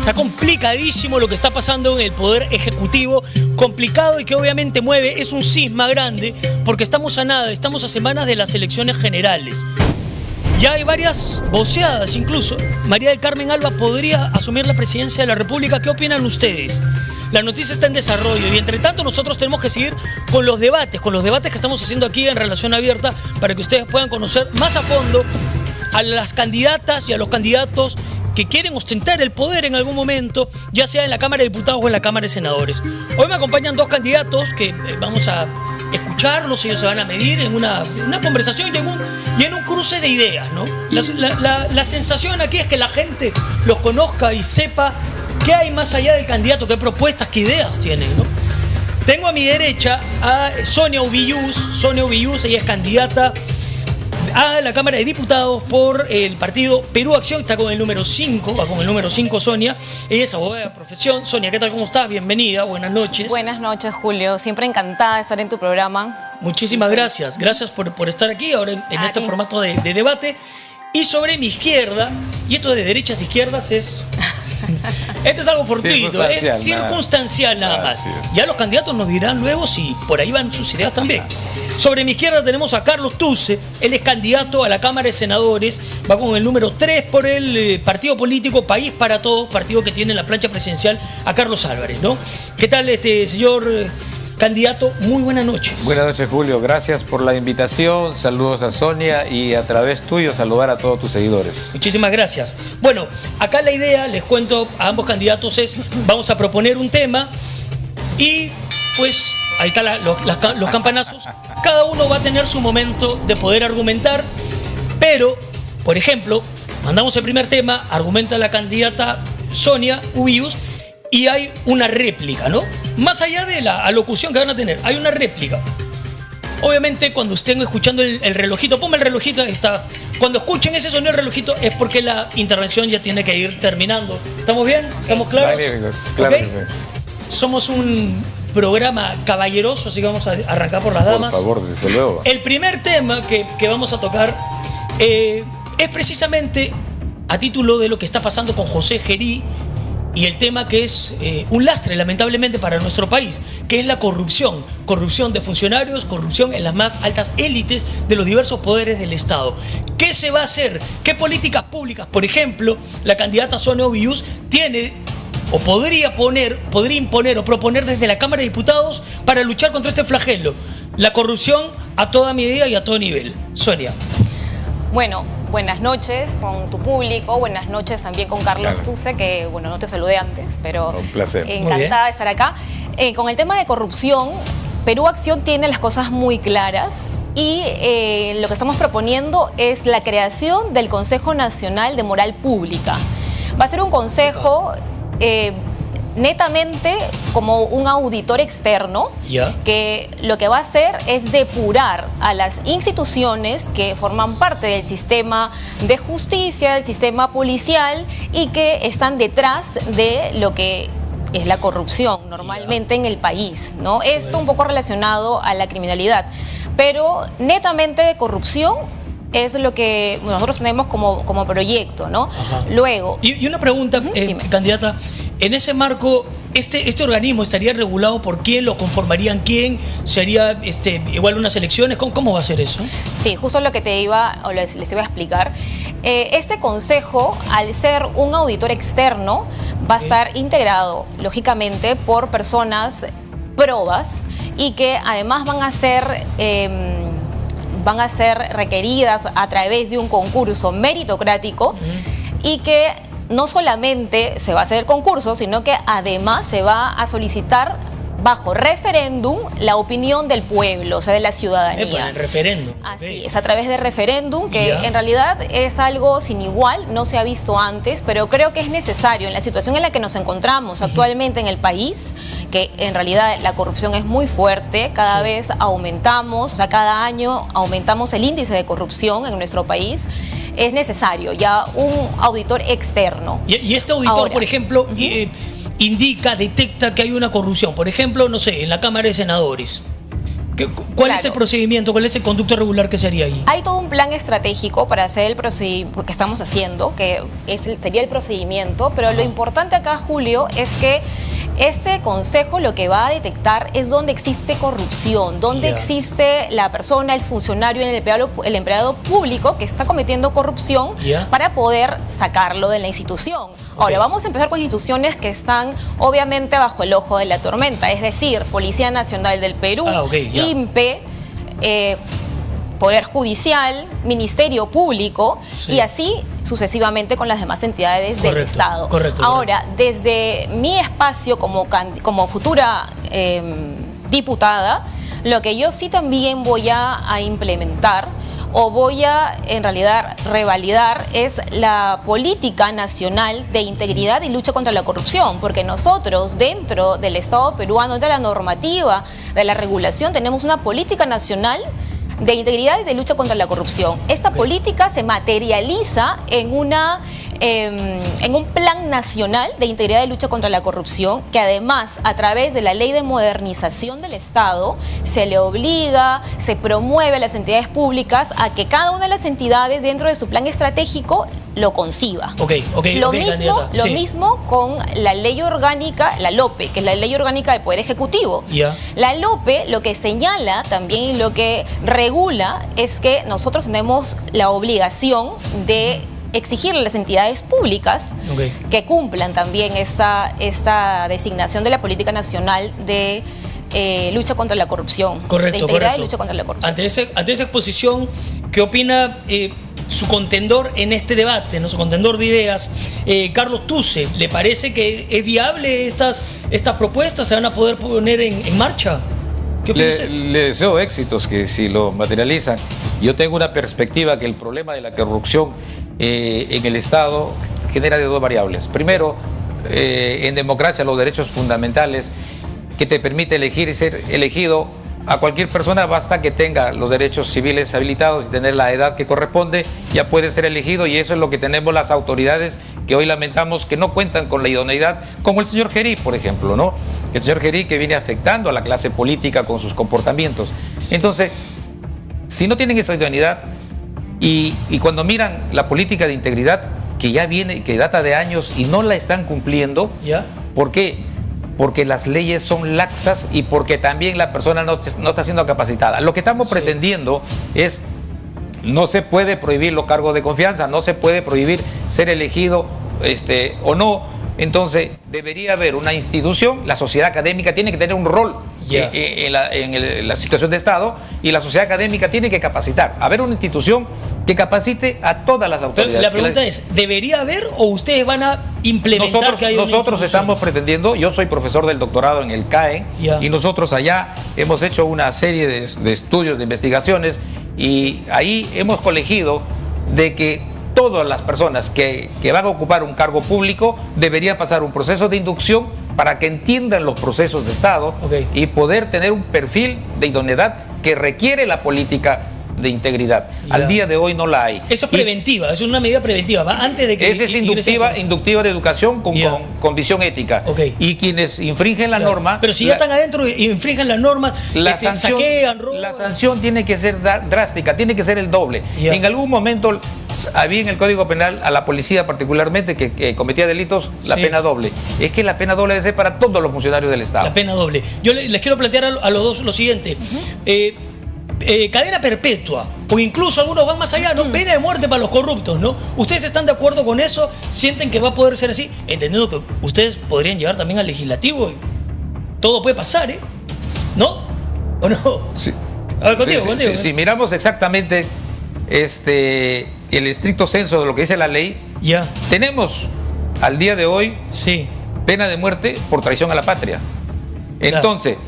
Está complicadísimo lo que está pasando en el Poder Ejecutivo, complicado y que obviamente mueve, es un cisma grande, porque estamos a semanas de las elecciones generales. Ya hay varias voceadas incluso. María del Carmen Alba podría asumir la presidencia de la República. ¿Qué opinan ustedes? La noticia está en desarrollo y entre tanto nosotros tenemos que seguir con los debates que estamos haciendo aquí en Relación Abierta para que ustedes puedan conocer más a fondo a las candidatas y a los candidatos que quieren ostentar el poder en algún momento, ya sea en la Cámara de Diputados o en la Cámara de Senadores. Hoy me acompañan dos candidatos que vamos a escucharlos, ellos se van a medir en una conversación y en un cruce de ideas, ¿no? La sensación aquí es que la gente los conozca y sepa qué hay más allá del candidato, qué propuestas, qué ideas tienen, ¿no? Tengo a mi derecha a Sonia Ubillús, ella es candidata a la Cámara de Diputados por el partido Perú Acción, está con el número 5, va con el número 5 Sonia, ella es abogada de profesión. Sonia, ¿qué tal? ¿Cómo estás? Bienvenida, buenas noches. Buenas noches, Julio, siempre encantada de estar en tu programa. Muchísimas gracias por estar aquí ahora en este formato de debate. Y sobre mi izquierda, y esto de derechas e izquierdas es... Esto es algo fortuito, es circunstancial nada más. Ya los candidatos nos dirán luego si por ahí van sus ideas también. Sobre mi izquierda tenemos a Carlos Tuse, él es candidato a la Cámara de Senadores, va con el número 3 por el partido político País para Todos, partido que tiene en la plancha presidencial a Carlos Álvarez, ¿no? ¿Qué tal, señor candidato? Muy buenas noches. Buenas noches, Julio. Gracias por la invitación. Saludos a Sonia y a través tuyo saludar a todos tus seguidores. Muchísimas gracias. Bueno, acá la idea, les cuento a ambos candidatos, es vamos a proponer un tema y pues ahí están los campanazos. Cada uno va a tener su momento de poder argumentar, pero, por ejemplo, mandamos el primer tema, argumenta la candidata Sonia Ubillús, y hay una réplica, ¿no? Más allá de la alocución que van a tener, hay una réplica. Obviamente, cuando estén escuchando el relojito, ponme el relojito, ahí está. Cuando escuchen ese sonido del relojito es porque la intervención ya tiene que ir terminando. ¿Estamos bien? ¿Estamos claros? Claro ¿Okay? que sí. Somos un programa caballeroso, así que vamos a arrancar por las damas. Por favor, desde luego. El primer tema que vamos a tocar es precisamente a título de lo que está pasando con José Gerí y el tema que es un lastre, lamentablemente, para nuestro país, que es la corrupción. Corrupción de funcionarios, corrupción en las más altas élites de los diversos poderes del Estado. ¿Qué se va a hacer? ¿Qué políticas públicas, por ejemplo, la candidata Sonia Ubillús tiene o podría imponer o proponer desde la Cámara de Diputados para luchar contra este flagelo? La corrupción a toda medida y a todo nivel. Sonia. Bueno, buenas noches con tu público, buenas noches también con Carlos Tuse, que bueno, no te saludé antes, pero un placer. Encantada de estar acá. Con el tema de corrupción, Perú Acción tiene las cosas muy claras y lo que estamos proponiendo es la creación del Consejo Nacional de Moral Pública. Va a ser un consejo netamente como un auditor externo, que lo que va a hacer es depurar a las instituciones que forman parte del sistema de justicia, del sistema policial y que están detrás de lo que es la corrupción normalmente en el país, ¿no? Esto un poco relacionado a la criminalidad, pero netamente de corrupción es lo que nosotros tenemos como proyecto, ¿no? Ajá. Luego... Y una pregunta, candidata, en ese marco, ¿este organismo estaría regulado por quién? ¿Lo conformarían quién? ¿Sería igual unas elecciones? ¿Cómo va a ser eso? Sí, justo lo que les iba a explicar. Este consejo, al ser un auditor externo, va a estar integrado, lógicamente, por personas probas y que además van a ser requeridas a través de un concurso meritocrático y que no solamente se va a hacer el concurso, sino que además se va a solicitar bajo referéndum la opinión del pueblo, o sea, de la ciudadanía. El referéndum. Así es, a través de referéndum, que en realidad es algo sin igual, no se ha visto antes, pero creo que es necesario en la situación en la que nos encontramos actualmente en el país, que en realidad la corrupción es muy fuerte, cada vez aumentamos, o sea, cada año aumentamos el índice de corrupción en nuestro país. Es necesario ya un auditor externo. Y este auditor, ahora, por ejemplo, detecta que hay una corrupción. Por ejemplo, no sé, en la Cámara de Senadores. ¿Cuál es el procedimiento? ¿Cuál es el conducto regular que se haría ahí? Hay todo un plan estratégico para hacer el procedimiento que estamos haciendo, que sería el procedimiento, pero lo importante acá, Julio, es que este consejo lo que va a detectar es dónde existe corrupción, dónde existe la persona, el funcionario, el empleado público que está cometiendo corrupción para poder sacarlo de la institución. Ahora, vamos a empezar con instituciones que están obviamente bajo el ojo de la tormenta, es decir, Policía Nacional del Perú, INPE, Poder Judicial, Ministerio Público y así sucesivamente con las demás entidades del Estado. Ahora, desde mi espacio como futura diputada, lo que yo sí también voy a implementar o voy a, en realidad, revalidar es la política nacional de integridad y lucha contra la corrupción, porque nosotros dentro del Estado peruano, de la normativa, de la regulación, tenemos una política nacional de integridad y de lucha contra la corrupción. Esta política se materializa en un plan nacional de integridad y lucha contra la corrupción, que además, a través de la Ley de Modernización del Estado, se le obliga, se promueve a las entidades públicas a que cada una de las entidades dentro de su plan estratégico lo conciba. Lo mismo con la ley orgánica, la LOPE, que es la Ley Orgánica del Poder Ejecutivo. La LOPE lo que señala también y lo que regula es que nosotros tenemos la obligación de exigirle a las entidades públicas que cumplan también esta designación de la política nacional de lucha contra la corrupción. De integridad y lucha contra la corrupción. Ante esa exposición, ¿qué opina su contendor en este debate, su contendor de ideas, Carlos Tuse? ¿Le parece que es viable estas propuestas? ¿Se van a poder poner en marcha? Le deseo éxitos, que si lo materializan. Yo tengo una perspectiva que el problema de la corrupción en el Estado genera de dos variables. Primero, en democracia, los derechos fundamentales que te permite elegir y ser elegido a cualquier persona, basta que tenga los derechos civiles habilitados y tener la edad que corresponde, ya puede ser elegido, y eso es lo que tenemos las autoridades que hoy lamentamos que no cuentan con la idoneidad, como el señor Gerí, por ejemplo, ¿no? El señor Gerí, que viene afectando a la clase política con sus comportamientos. Entonces, si no tienen esa idoneidad y cuando miran la política de integridad que ya viene, que data de años y no la están cumpliendo, ¿por qué? Porque las leyes son laxas y porque también la persona no está siendo capacitada. Lo que estamos pretendiendo es, no se puede prohibir los cargos de confianza, no se puede prohibir ser elegido o no. Entonces debería haber una institución, la sociedad académica tiene que tener un rol en la situación de Estado, y la sociedad académica tiene que capacitar. Haber una institución que capacite a todas las autoridades. Pero la pregunta es, ¿debería haber o ustedes van a implementar que haya una institución? Nosotros estamos pretendiendo, yo soy profesor del doctorado en el CAE, y nosotros allá hemos hecho una serie de estudios, de investigaciones, y ahí hemos colegido de que todas las personas que van a ocupar un cargo público deberían pasar un proceso de inducción para que entiendan los procesos de Estado y poder tener un perfil de idoneidad que requiere la política de integridad. Al día de hoy no la hay. Eso es preventiva, eso es una medida preventiva, ¿va? Antes de que... Esa es inductiva de educación con visión ética. Y quienes infringen la norma... Pero si ya están adentro y infringen las normas, saquean, roban... La sanción tiene que ser drástica, tiene que ser el doble. En algún momento había en el Código Penal a la policía particularmente que cometía delitos, la pena doble. Es que la pena doble debe ser para todos los funcionarios del Estado. La pena doble. Yo les quiero plantear a los dos lo siguiente. Cadena perpetua, o incluso algunos van más allá, ¿no? Pena de muerte para los corruptos, ¿no? ¿Ustedes están de acuerdo con eso? ¿Sienten que va a poder ser así? Entendiendo que ustedes podrían llegar también al legislativo. Todo puede pasar, ¿no? ¿O no? Sí. A ver, contigo. Si miramos exactamente el estricto censo de lo que dice la ley, tenemos al día de hoy pena de muerte por traición a la patria. Entonces,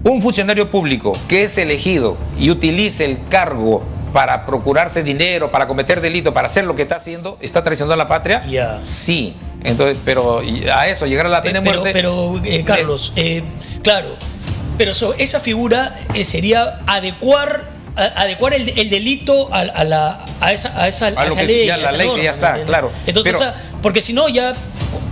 un funcionario público que es elegido y utilice el cargo para procurarse dinero, para cometer delito, para hacer lo que está haciendo, ¿está traicionando a la patria? Sí. Entonces, pero a eso, llegar a la pena de muerte... Pero Carlos, claro, pero esa figura sería adecuar el delito a esa ley. La ley que ya está, claro. Entonces, porque si no ya...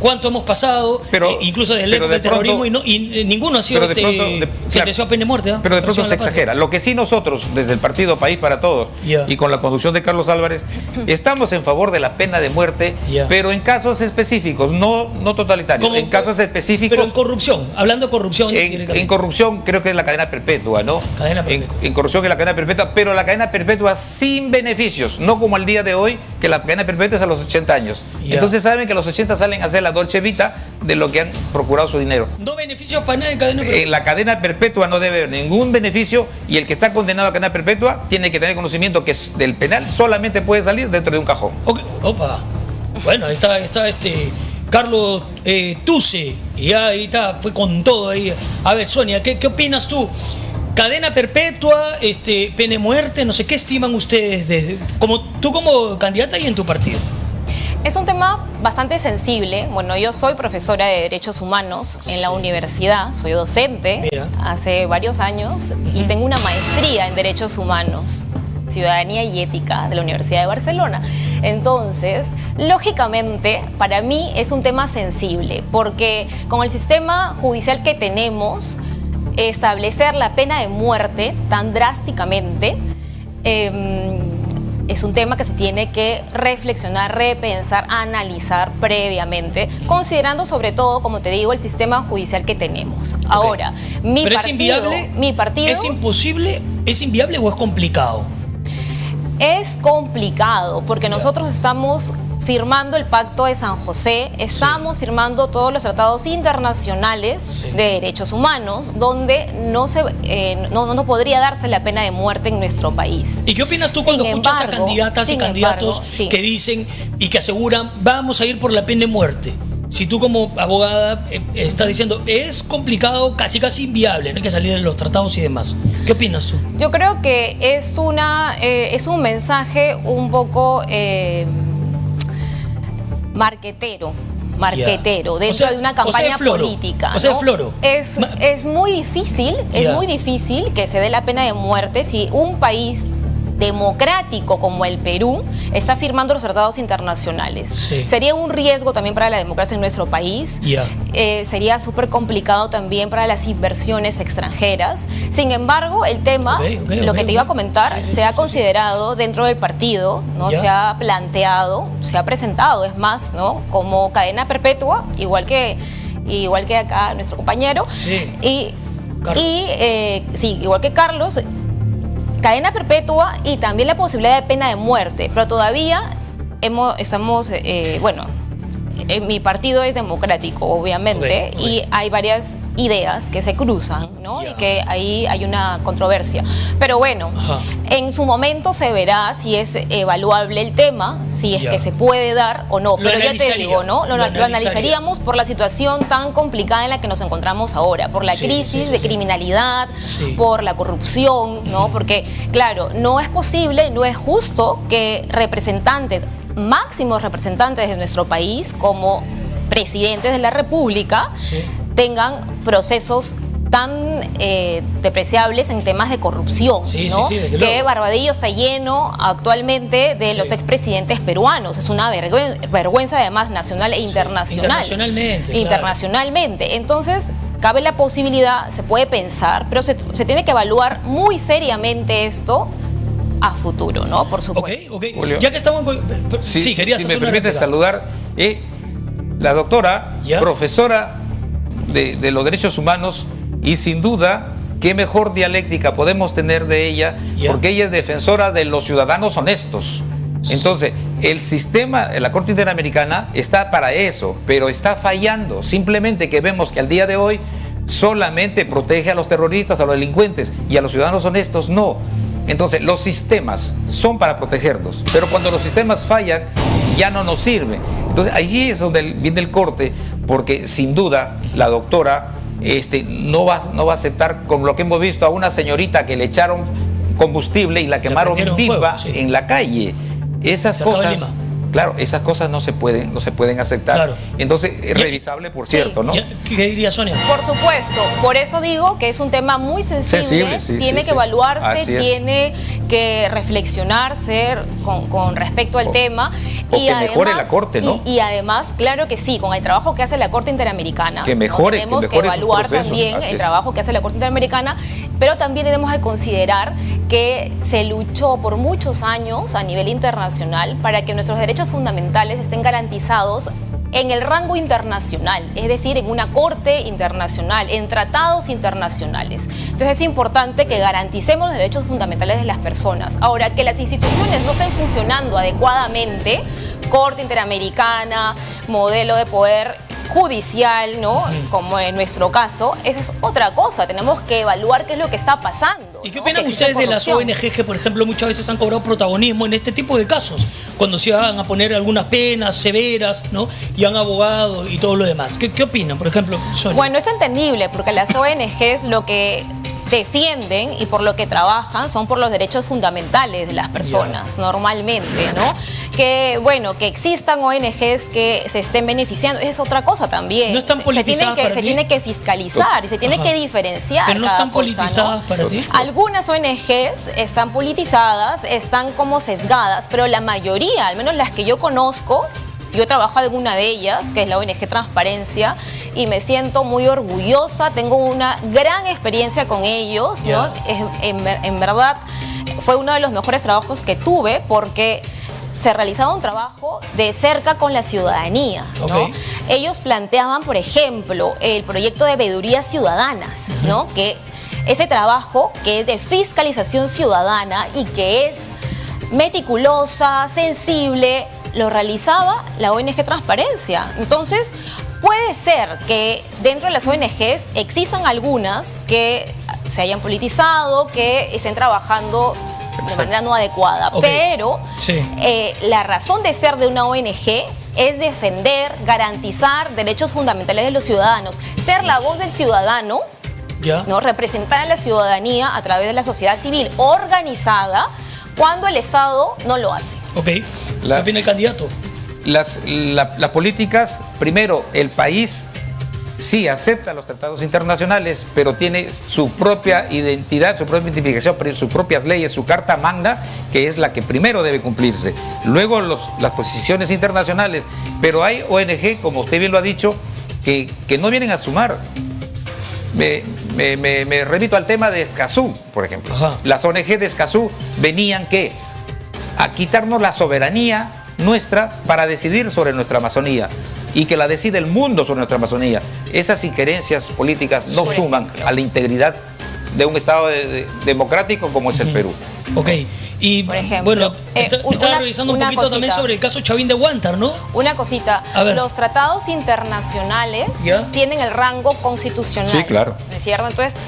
cuánto hemos pasado, incluso desde el terrorismo, y ninguno ha sido sentenciado a pena de muerte. Pero de pronto se exagera. Lo que sí nosotros, desde el partido País para Todos, y con la conducción de Carlos Álvarez, estamos en favor de la pena de muerte, pero en casos específicos, no totalitarios, en casos específicos. Pero en corrupción, hablando de corrupción. En corrupción creo que es la cadena perpetua, ¿no? Cadena perpetua. En corrupción es la cadena perpetua, pero la cadena perpetua sin beneficios, no como el día de hoy, que la cadena perpetua es a los 80 años. Entonces saben que a los 80 salen a hacer la Dolce Vita de lo que han procurado su dinero. No beneficios para nadie en cadena perpetua. La cadena perpetua no debe haber ningún beneficio, y el que está condenado a cadena perpetua tiene que tener conocimiento que del penal solamente puede salir dentro de un cajón. Okay. Opa. Bueno, ahí está Carlos Tuce, y ahí está, fue con todo ahí. A ver, Sonia, ¿qué opinas tú? Cadena perpetua, pena de muerte, no sé, ¿qué estiman ustedes tú como candidata y en tu partido? Es un tema bastante sensible. Bueno, yo soy profesora de Derechos Humanos en la universidad, soy docente hace varios años y tengo una maestría en Derechos Humanos, Ciudadanía y Ética de la Universidad de Barcelona. Entonces, lógicamente, para mí es un tema sensible, porque con el sistema judicial que tenemos, establecer la pena de muerte tan drásticamente es un tema que se tiene que reflexionar, repensar, analizar previamente, considerando sobre todo, como te digo, el sistema judicial que tenemos. Okay. Ahora, mi partido... ¿Es imposible, es inviable o es complicado? Es complicado, porque nosotros estamos firmando el Pacto de San José, estamos firmando todos los tratados internacionales de derechos humanos, donde no podría darse la pena de muerte en nuestro país. ¿Y qué opinas tú cuando escuchas a candidatas y candidatos que dicen y que aseguran vamos a ir por la pena de muerte? Si tú como abogada estás diciendo es complicado, casi inviable, no hay que salir de los tratados y demás. ¿Qué opinas tú? Yo creo que es un mensaje un poco marquetero dentro de una campaña política. O sea, floro. Es muy difícil, muy difícil que se dé la pena de muerte si un país democrático como el Perú está firmando los tratados internacionales. Sería un riesgo también para la democracia en nuestro país. Sería súper complicado también para las inversiones extranjeras. Sin embargo, el tema, lo que te iba a comentar, se ha considerado dentro del partido, ¿no? Se ha planteado, se ha presentado, es más, ¿no? Como cadena perpetua, igual que acá nuestro compañero. Igual que Carlos, cadena perpetua y también la posibilidad de pena de muerte, pero todavía mi partido es democrático, obviamente, y hay varias ideas que se cruzan, ¿no? Y que ahí hay una controversia. Pero bueno, en su momento se verá si es evaluable el tema, si es que se puede dar o no. Pero ya te digo, ¿no? Lo analizaríamos por la situación tan complicada en la que nos encontramos ahora, por la crisis de criminalidad, por la corrupción, ¿no? Porque, claro, no es posible, no es justo que máximos representantes de nuestro país, como presidentes de la República, tengan procesos tan despreciables en temas de corrupción, ¿no? Que Barbadillo está lleno actualmente de los expresidentes peruanos. Es una vergüenza además nacional e internacionalmente. Entonces, cabe la posibilidad, se puede pensar, pero se tiene que evaluar muy seriamente esto a futuro, ¿no? Por supuesto. Julio, ya que estamos si me permite saludar la doctora, profesora de los derechos humanos, y sin duda qué mejor dialéctica podemos tener de ella, porque ella es defensora de los ciudadanos honestos. Entonces, el sistema, la Corte Interamericana está para eso, pero está fallando. Simplemente que vemos que al día de hoy solamente protege a los terroristas, a los delincuentes, y a los ciudadanos honestos no. Entonces, los sistemas son para protegerlos, pero cuando los sistemas fallan, ya no nos sirve. Entonces, allí es donde viene el corte, porque sin duda la doctora no va a aceptar, con lo que hemos visto, a una señorita que le echaron combustible y la quemaron viva en la calle. Esas cosas Claro, esas cosas no se pueden aceptar. Claro. Entonces, es revisable, por cierto, ¿no? ¿Qué diría Sonia? Por supuesto, por eso digo que es un tema muy sensible, tiene que evaluarse, tiene que reflexionarse con respecto al tema. O que mejore la Corte, ¿no? Y además, claro que sí, con el trabajo que hace la Corte Interamericana, que mejore, tenemos que evaluar también el trabajo que hace la Corte Interamericana, pero también tenemos que considerar que se luchó por muchos años a nivel internacional para que nuestros derechos fundamentales estén garantizados en el rango internacional, es decir, en una corte internacional, en tratados internacionales. Entonces es importante que garanticemos los derechos fundamentales de las personas. Ahora, que las instituciones no estén funcionando adecuadamente, Corte Interamericana, modelo de poder judicial, ¿no? Como en nuestro caso, eso es otra cosa. Tenemos que evaluar qué es lo que está pasando. ¿Y qué opinan ustedes de las ONGs que, por ejemplo, muchas veces han cobrado protagonismo en este tipo de casos? Cuando se van a poner algunas penas severas, ¿no? Y han abogado y todo lo demás. ¿Qué opinan, por ejemplo, Sonia? Bueno, es entendible, porque las ONGs lo que defienden y por lo que trabajan son por los derechos fundamentales de las personas, normalmente, ¿no? Que, bueno, que existan ONGs que se estén beneficiando, es otra cosa también. ¿No están politizadas para ti? Se tiene que fiscalizar y se tiene que diferenciar. ¿Pero no están politizadas para ti? Algunas ONGs están politizadas, están como sesgadas, pero la mayoría, al menos las que yo conozco, yo trabajo en alguna de ellas, que es la ONG Transparencia, y me siento muy orgullosa, tengo una gran experiencia con ellos, ¿no? En verdad, fue uno de los mejores trabajos que tuve porque se realizaba un trabajo de cerca con la ciudadanía, ¿no? Ellos planteaban, por ejemplo, el proyecto de veedurías ciudadanas, ¿no? Que ese trabajo que es de fiscalización ciudadana y que es meticulosa, sensible, lo realizaba la ONG Transparencia. Entonces, puede ser que dentro de las ONGs existan algunas que se hayan politizado, que estén trabajando de manera no adecuada, pero la razón de ser de una ONG es defender, garantizar derechos fundamentales de los ciudadanos, ser la voz del ciudadano, ¿no? Representar a la ciudadanía a través de la sociedad civil organizada cuando el Estado no lo hace. ¿Qué opina el candidato? Las políticas, primero, el país sí acepta los tratados internacionales, pero tiene su propia identidad, su propia identificación, sus propias leyes, su carta magna, que es la que primero debe cumplirse. Luego las posiciones internacionales, pero hay ONG, como usted bien lo ha dicho, que no vienen a sumar. Me remito al tema de Escazú, por ejemplo. Las ONG de Escazú venían a quitarnos la soberanía nuestra para decidir sobre nuestra Amazonía y que la decide el mundo sobre nuestra Amazonía. Esas injerencias políticas no suman a la integridad de un Estado democrático como es el Perú. Y por ejemplo, bueno, estaba revisando un poquito también sobre el caso Chavín de Huántar, ¿no? Una cosita, los tratados internacionales tienen el rango constitucional. Sí, claro. ¿No es cierto? Entonces,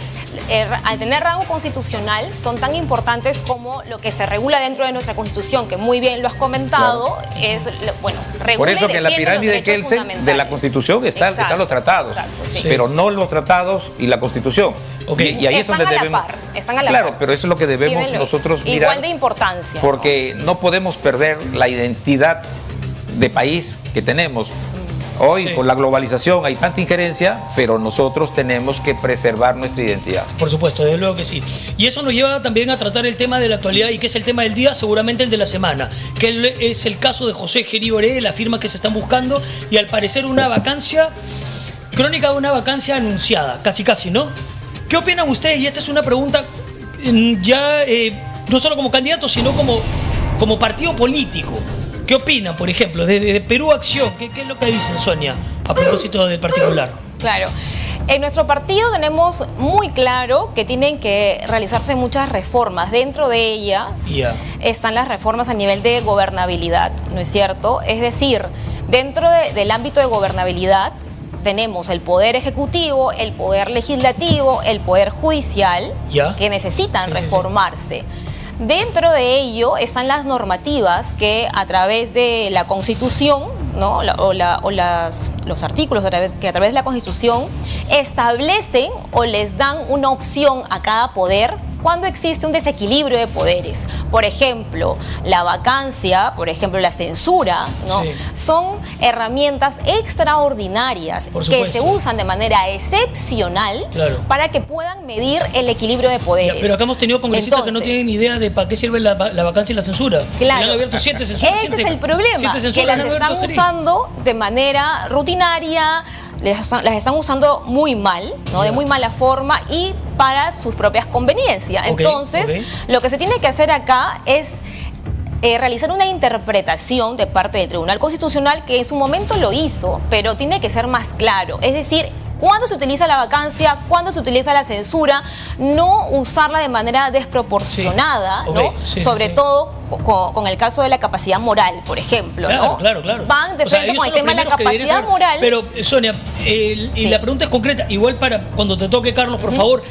al tener rango constitucional, son tan importantes como lo que se regula dentro de nuestra Constitución, que muy bien lo has comentado, es, bueno, regula. Por eso que en la pirámide de Kelsen de la Constitución están los tratados, pero no los tratados y la Constitución. Y ahí es donde debemos. Están a la par. Claro, pero eso es lo que debemos nosotros mirar. Igual de importancia. Porque no podemos perder la identidad de país que tenemos. Hoy con la globalización hay tanta injerencia, pero nosotros tenemos que preservar nuestra identidad. Por supuesto, desde luego que sí. Y eso nos lleva también a tratar el tema de la actualidad y que es el tema del día, seguramente el de la semana, que es el caso de José Gerí Oré, la firma que se están buscando y al parecer una vacancia, crónica de una vacancia anunciada, casi, ¿no? ¿Qué opinan ustedes? Y esta es una pregunta ya no solo como candidato, sino como partido político. ¿Qué opinan, por ejemplo, de Perú Acción? ¿Qué es lo que dicen, Sonia, a propósito del particular? Claro. En nuestro partido tenemos muy claro que tienen que realizarse muchas reformas. Dentro de ellas están las reformas a nivel de gobernabilidad, ¿no es cierto? Es decir, dentro del ámbito de gobernabilidad tenemos el poder ejecutivo, el poder legislativo, el poder judicial, que necesitan reformarse. Dentro de ello están las normativas que a través de la Constitución, ¿no? los artículos que a través de la Constitución establecen o les dan una opción a cada poder cuando existe un desequilibrio de poderes. Por ejemplo, la vacancia, por ejemplo, la censura, ¿no? Sí. Son herramientas extraordinarias que se usan de manera excepcional, claro, para que puedan medir el equilibrio de poderes. Ya, pero acá hemos tenido congresistas que no tienen ni idea de para qué sirve la vacancia y la censura. Claro. Han abierto 7 censuras. Ese es el problema, que las están usando de manera rutinaria, las están usando muy mal, ¿no? De muy mala forma y para sus propias conveniencias. Entonces, lo que se tiene que hacer acá es realizar una interpretación de parte del Tribunal Constitucional, que en su momento lo hizo, pero tiene que ser más claro. Es decir, cuándo se utiliza la vacancia, cuándo se utiliza la censura, no usarla de manera desproporcionada, ¿no? Sobre todo con el caso de la capacidad moral, por ejemplo, ¿no? Claro. Van de frente con el tema de la capacidad moral. Pero, Sonia, y la pregunta es concreta, igual para cuando te toque, Carlos, por favor.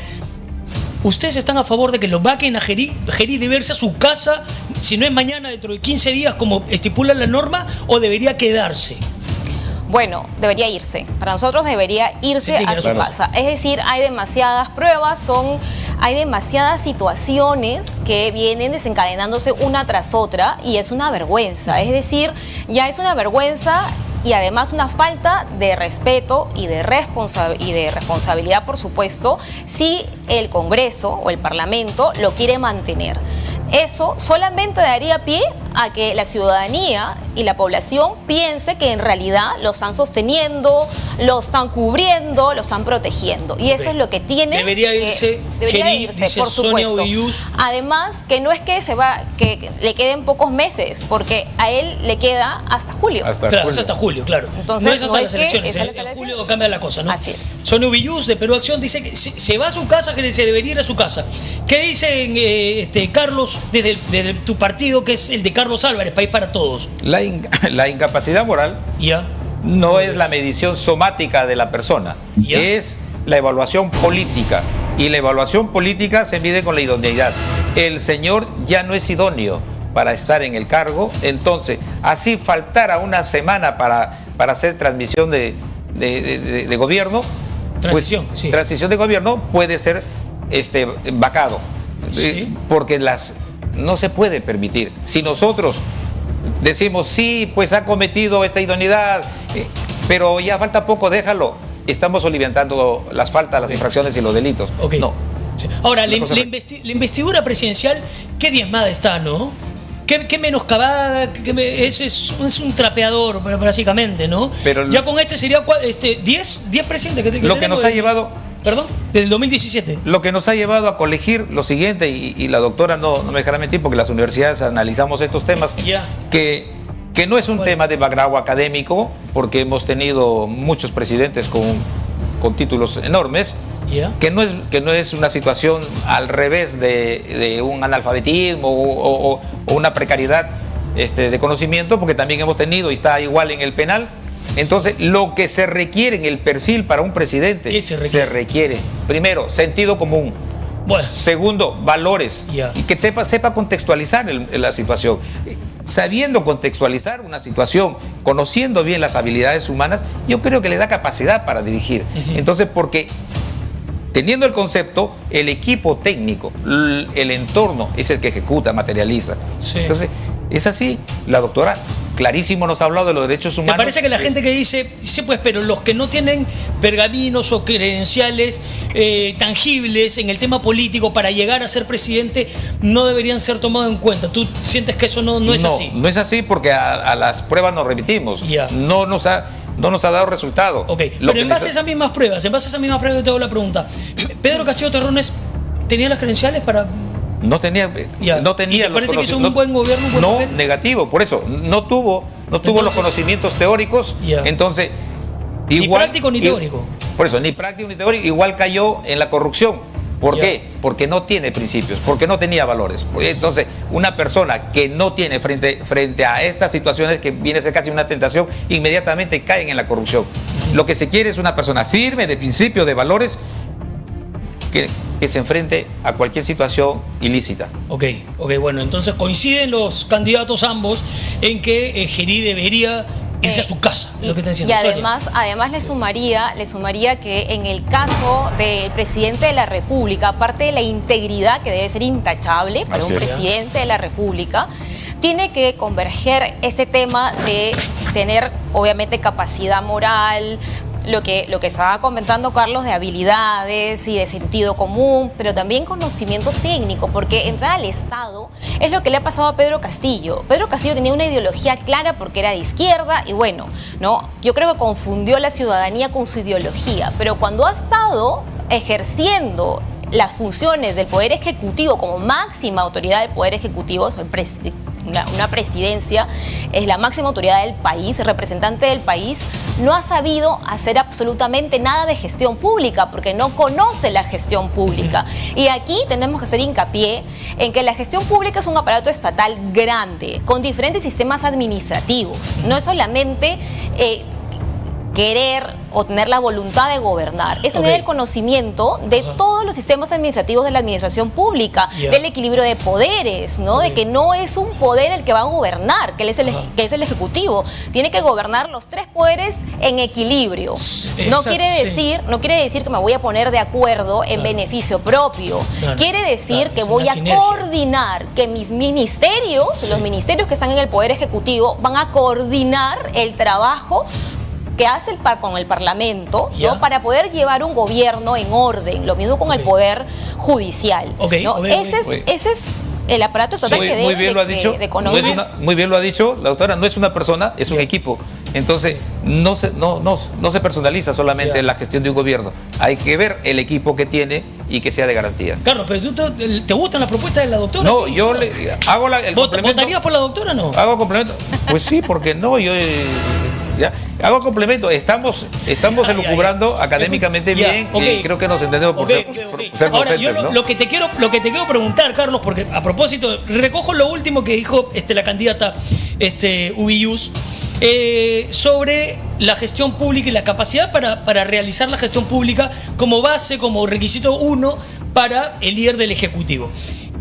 ¿Ustedes están a favor de que lo vaquen a Gerí de verse a su casa, si no es mañana, dentro de 15 días, como estipula la norma, o debería quedarse? Bueno, debería irse. Para nosotros debería irse a su casa. Es decir, hay demasiadas pruebas, hay demasiadas situaciones que vienen desencadenándose una tras otra y es una vergüenza. Es decir, ya es una vergüenza y además una falta de respeto y de responsabilidad, por supuesto, si el Congreso o el Parlamento lo quiere mantener. Eso solamente daría pie a que la ciudadanía y la población piense que en realidad lo están sosteniendo, lo están cubriendo, lo están protegiendo. Y eso es lo que tiene debería irse, por supuesto. Además, que no es que que le queden pocos meses, porque a él le queda hasta julio. Hasta julio, claro. Entonces, no es hasta las elecciones. En julio cambia la cosa, ¿no? Así es. Sonia Ubillús, de Perú Acción, dice que se va a su casa, que se debería ir a su casa. ¿Qué dicen, Carlos, desde tu partido, que es el de Carlos Álvarez, País para Todos? La incapacidad moral no es la medición somática de la persona, es la evaluación política. Y la evaluación política se mide con la idoneidad. El señor ya no es idóneo para estar en el cargo, entonces, así faltara una semana para hacer transmisión de gobierno, transición de gobierno, puede ser vacado, porque no se puede permitir. Si nosotros decimos, sí, pues ha cometido esta idoneidad, pero ya falta poco, déjalo, estamos soliviantando las faltas, las infracciones y los delitos. No. Sí. Ahora, la investidura presidencial, qué diezmada está, ¿no? Qué menoscabada, es un trapeador, básicamente, ¿no? Pero ya con sería 10 presidentes. Lo que nos ha llevado... ¿Perdón? Desde el 2017. Lo que nos ha llevado a colegir lo siguiente, y la doctora no me dejará mentir, porque las universidades analizamos estos temas, que no es un tema de background académico, porque hemos tenido muchos presidentes con títulos enormes, que no es una situación al revés de un analfabetismo o una precariedad de conocimiento, porque también hemos tenido, y está igual en el penal. Entonces, lo que se requiere en el perfil para un presidente, ¿qué se requiere? Primero, sentido común. Bueno. Segundo, valores. Y que sepa contextualizar la situación. Sabiendo contextualizar una situación, conociendo bien las habilidades humanas, yo creo que le da capacidad para dirigir. Entonces, porque teniendo el concepto, el equipo técnico, el entorno es el que ejecuta, materializa. Entonces, es así. La doctora clarísimo nos ha hablado de los derechos humanos. ¿Te parece que la gente que dice, sí, pues, pero los que no tienen pergaminos o credenciales tangibles en el tema político para llegar a ser presidente no deberían ser tomados en cuenta? ¿Tú sientes que eso no es así? No es así, porque a las pruebas nos remitimos. No nos ha dado resultado. Pero en base a esas mismas pruebas, yo te hago la pregunta. ¿Pedro Castillo Terrones tenía las credenciales para...? No tenía ¿Te parece que hizo un buen gobierno? Papel? Negativo, por eso. No tuvo los conocimientos teóricos. Entonces, igual, ni práctico ni teórico. Por eso, ni práctico ni teórico. Igual cayó en la corrupción. ¿Por qué? Porque no tiene principios, porque no tenía valores. Entonces, una persona que no tiene frente a estas situaciones, que viene a ser casi una tentación, inmediatamente caen en la corrupción. Lo que se quiere es una persona firme, de principios, de valores, que se enfrente a cualquier situación ilícita. Bueno, entonces coinciden los candidatos ambos en que Gerí debería irse a su casa, lo que está diciendo. Y además le sumaría que en el caso del presidente de la República, aparte de la integridad que debe ser intachable para un presidente de la República, tiene que converger este tema de tener obviamente capacidad moral, lo que estaba comentando Carlos, de habilidades y de sentido común, pero también conocimiento técnico, porque entrar al Estado es lo que le ha pasado a Pedro Castillo. Pedro Castillo tenía una ideología clara porque era de izquierda y bueno, ¿no? Yo creo que confundió a la ciudadanía con su ideología, pero cuando ha estado ejerciendo las funciones del Poder Ejecutivo como máxima autoridad del Poder Ejecutivo, una presidencia es la máxima autoridad del país, representante del país, no ha sabido hacer absolutamente nada de gestión pública porque no conoce la gestión pública. Y aquí tenemos que hacer hincapié en que la gestión pública es un aparato estatal grande, con diferentes sistemas administrativos. No es solamente querer o tener la voluntad de gobernar, es tener el conocimiento de todos los sistemas administrativos de la administración pública, del equilibrio de poderes, ¿no? De que no es un poder el que va a gobernar, que es el Ejecutivo, tiene que gobernar los tres poderes en equilibrio. No quiere decir que me voy a poner de acuerdo en beneficio propio, quiere decir que voy a coordinar, que mis ministerios, los ministerios que están en el Poder Ejecutivo, van a coordinar el trabajo que hace con el Parlamento, ¿no? Para poder llevar un gobierno en orden. Lo mismo con el Poder Judicial, ¿no? Ese es el aparato estatal que debe de conocer. Muy bien lo ha dicho la doctora, no es una persona, es un equipo. Entonces, no se personaliza solamente la gestión de un gobierno. Hay que ver el equipo que tiene y que sea de garantía. Carlos, pero ¿te gustan las propuestas de la doctora? No, yo le hago el complemento. ¿Votarías por la doctora o no? Hago complemento. Pues sí, porque no, yo... ¿Ya? Hago complemento, estamos elucubrando académicamente bien y creo que nos entendemos por ser Ahora, docentes, ¿no? Lo que te quiero preguntar, Carlos, porque a propósito, recojo lo último que dijo la candidata Ubiyús, sobre la gestión pública y la capacidad para realizar la gestión pública como base, como requisito 1 para el líder del Ejecutivo.